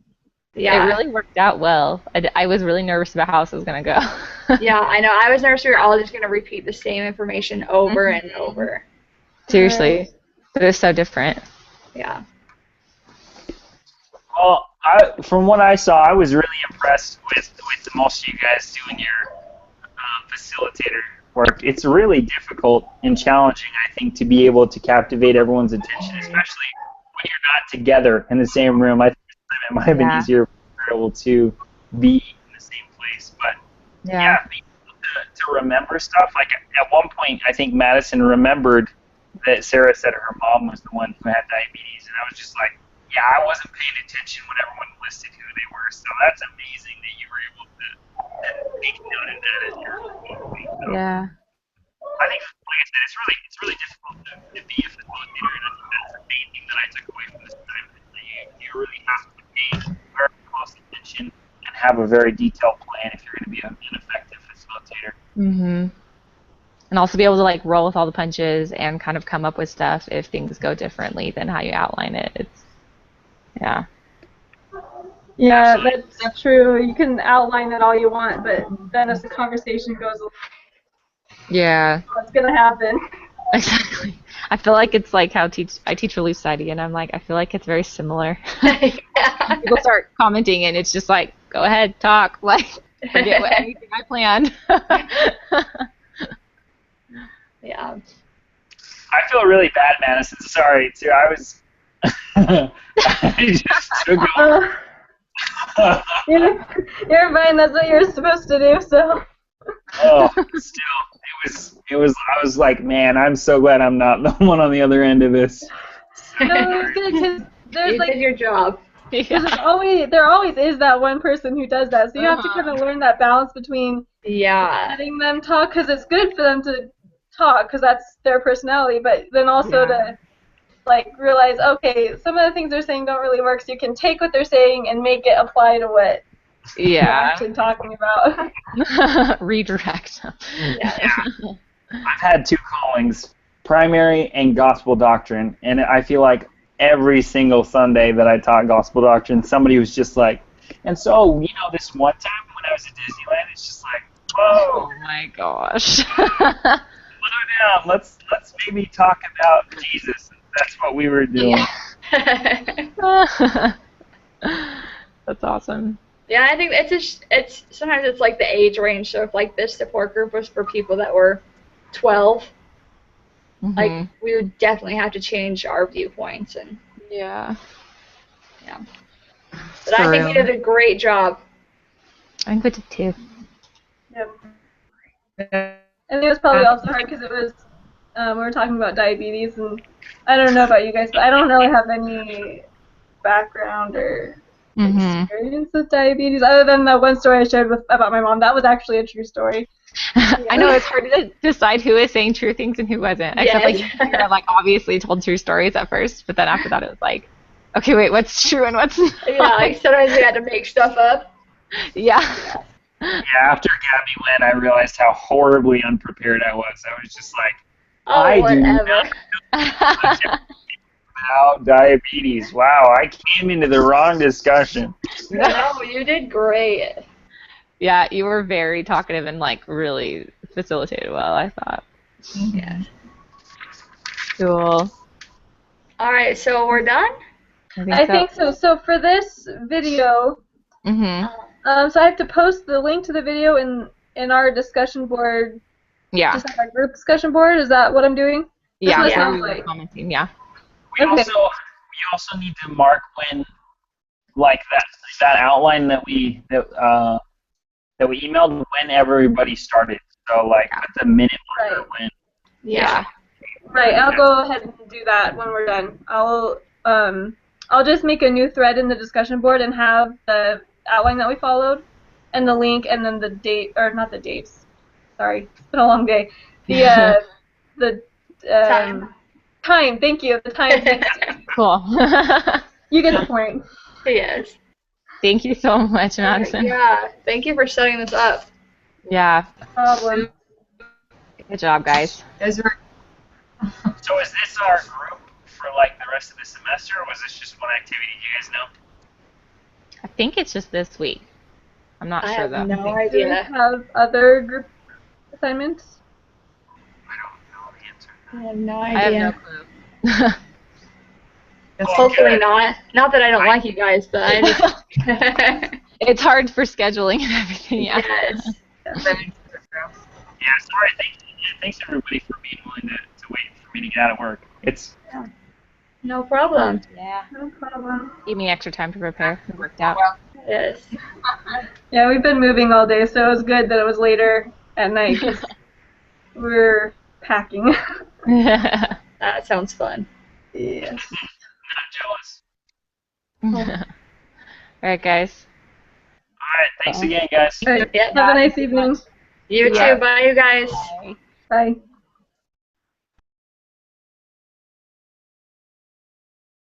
Yeah. It really worked out well. I was really nervous about how this was going to go. Yeah, I know. I was nervous we were all just going to repeat the same information over and over. Seriously. But it was so different. Yeah. Well, from what I saw, I was really impressed with most of you guys doing your facilitator work. It's really difficult and challenging, I think, to be able to captivate everyone's attention, especially when you're not together in the same room. I think it might have been easier for able to be in the same place. But being able to remember stuff. Like at one point, I think Madison remembered that Sarah said her mom was the one who had diabetes, and I was just like, yeah, I wasn't paying attention when everyone listed who they were. So that's amazing that you were able to take note of that as you're moving. So Yeah. I think, like I said, it's really difficult to be a facilitator, and I think that's the main thing that I took away from this time. Is that you really have to pay very close attention and have a very detailed plan if you're going to be an effective facilitator. And also be able to like roll with all the punches and kind of come up with stuff if things go differently than how you outline it. Yeah. Yeah, that's true. You can outline it all you want, but then as the conversation goes along, Yeah. what's going to happen? Exactly. I feel like it's like how I teach relief society, and I'm like, I feel like it's very similar. Yeah. People start commenting, and it's just like, go ahead, talk. Like, forget anything I planned. Yeah. I feel really bad, Madison. Sorry, too. I was. I just took off. You're fine. That's what you're supposed to do. So. Oh, still, it was. I was like, man, I'm so glad I'm not the one on the other end of this. No, it's good because there's You like did your job. there always is that one person who does that. So you have to kind of learn that balance between Yeah. letting them talk because it's good for them to talk because that's their personality, but then also to like realize, okay, some of the things they're saying don't really work, so you can take what they're saying and make it apply to what you're actually talking about. Redirect. Yeah. I've had two callings, primary and gospel doctrine, and I feel like every single Sunday that I taught gospel doctrine, somebody was just like, and so, this one time when I was at Disneyland, it's just like, whoa, Oh my gosh. slow down, let's maybe talk about Jesus. That's what we were doing. That's awesome. Yeah, I think it's sometimes it's like the age range. So if like this support group was for people that were 12, like we would definitely have to change our viewpoints and Yeah. But I think we did a great job. I think we did too. Yep. I think it was probably also hard because it was we were talking about diabetes, and I don't know about you guys, but I don't really have any background or experience with diabetes other than that one story I shared about my mom. That was actually a true story. I know it's hard to decide who is saying true things and who wasn't. Except like you're like obviously told true stories at first, but then after that it was like, okay, wait, what's true and what's not? Yeah, like sometimes we had to make stuff up. Yeah. Yeah, after Gabby went, I realized how horribly unprepared I was. I was just like, whatever. about diabetes. Wow, I came into the wrong discussion. No, you did great. Yeah, you were very talkative and like really facilitated well, I thought. Yeah. Cool. All right, so we're done? I think so. So for this video, so I have to post the link to the video in our discussion board. Yeah. Just like our group discussion board. Is that what I'm doing? Yeah. That's what it sounds like. Commenting. Yeah. We also need to mark when, like that outline that we emailed when everybody started. So like put the minute marker when. Yeah. Right. I'll go ahead and do that when we're done. I'll just make a new thread in the discussion board and have the outline that we followed, and the link, and then the date, or not the dates. Sorry, it's been a long day. The time. Thank you. The time. Cool. You get the point. Yes. Thank you so much, Madison. Yeah. Thank you for setting this up. Yeah. No problem. Good job, guys. So is this our group for like the rest of the semester, or was this just one activity? Do you guys know? I think it's just this week. I'm not sure though. I have no Do you idea. have other group assignments? I don't know the answer. I have no I have idea. no clue. Hopefully not. Not that I don't like you guys, but I just... It's hard for scheduling and everything. Yeah. Yes. Yeah, sorry. Thanks everybody for being willing to wait for me to get out of work. It's No problem. Yeah. No problem. Give me extra time to prepare. It worked out. Yes. Yeah, we've been moving all day, so it was good that it was later at night 'cause we're packing. That sounds fun. Yes. not jealous. All right, guys. All right, thanks again, guys. All right. Yeah, Have a nice evening. You too. Bye, you guys. Bye.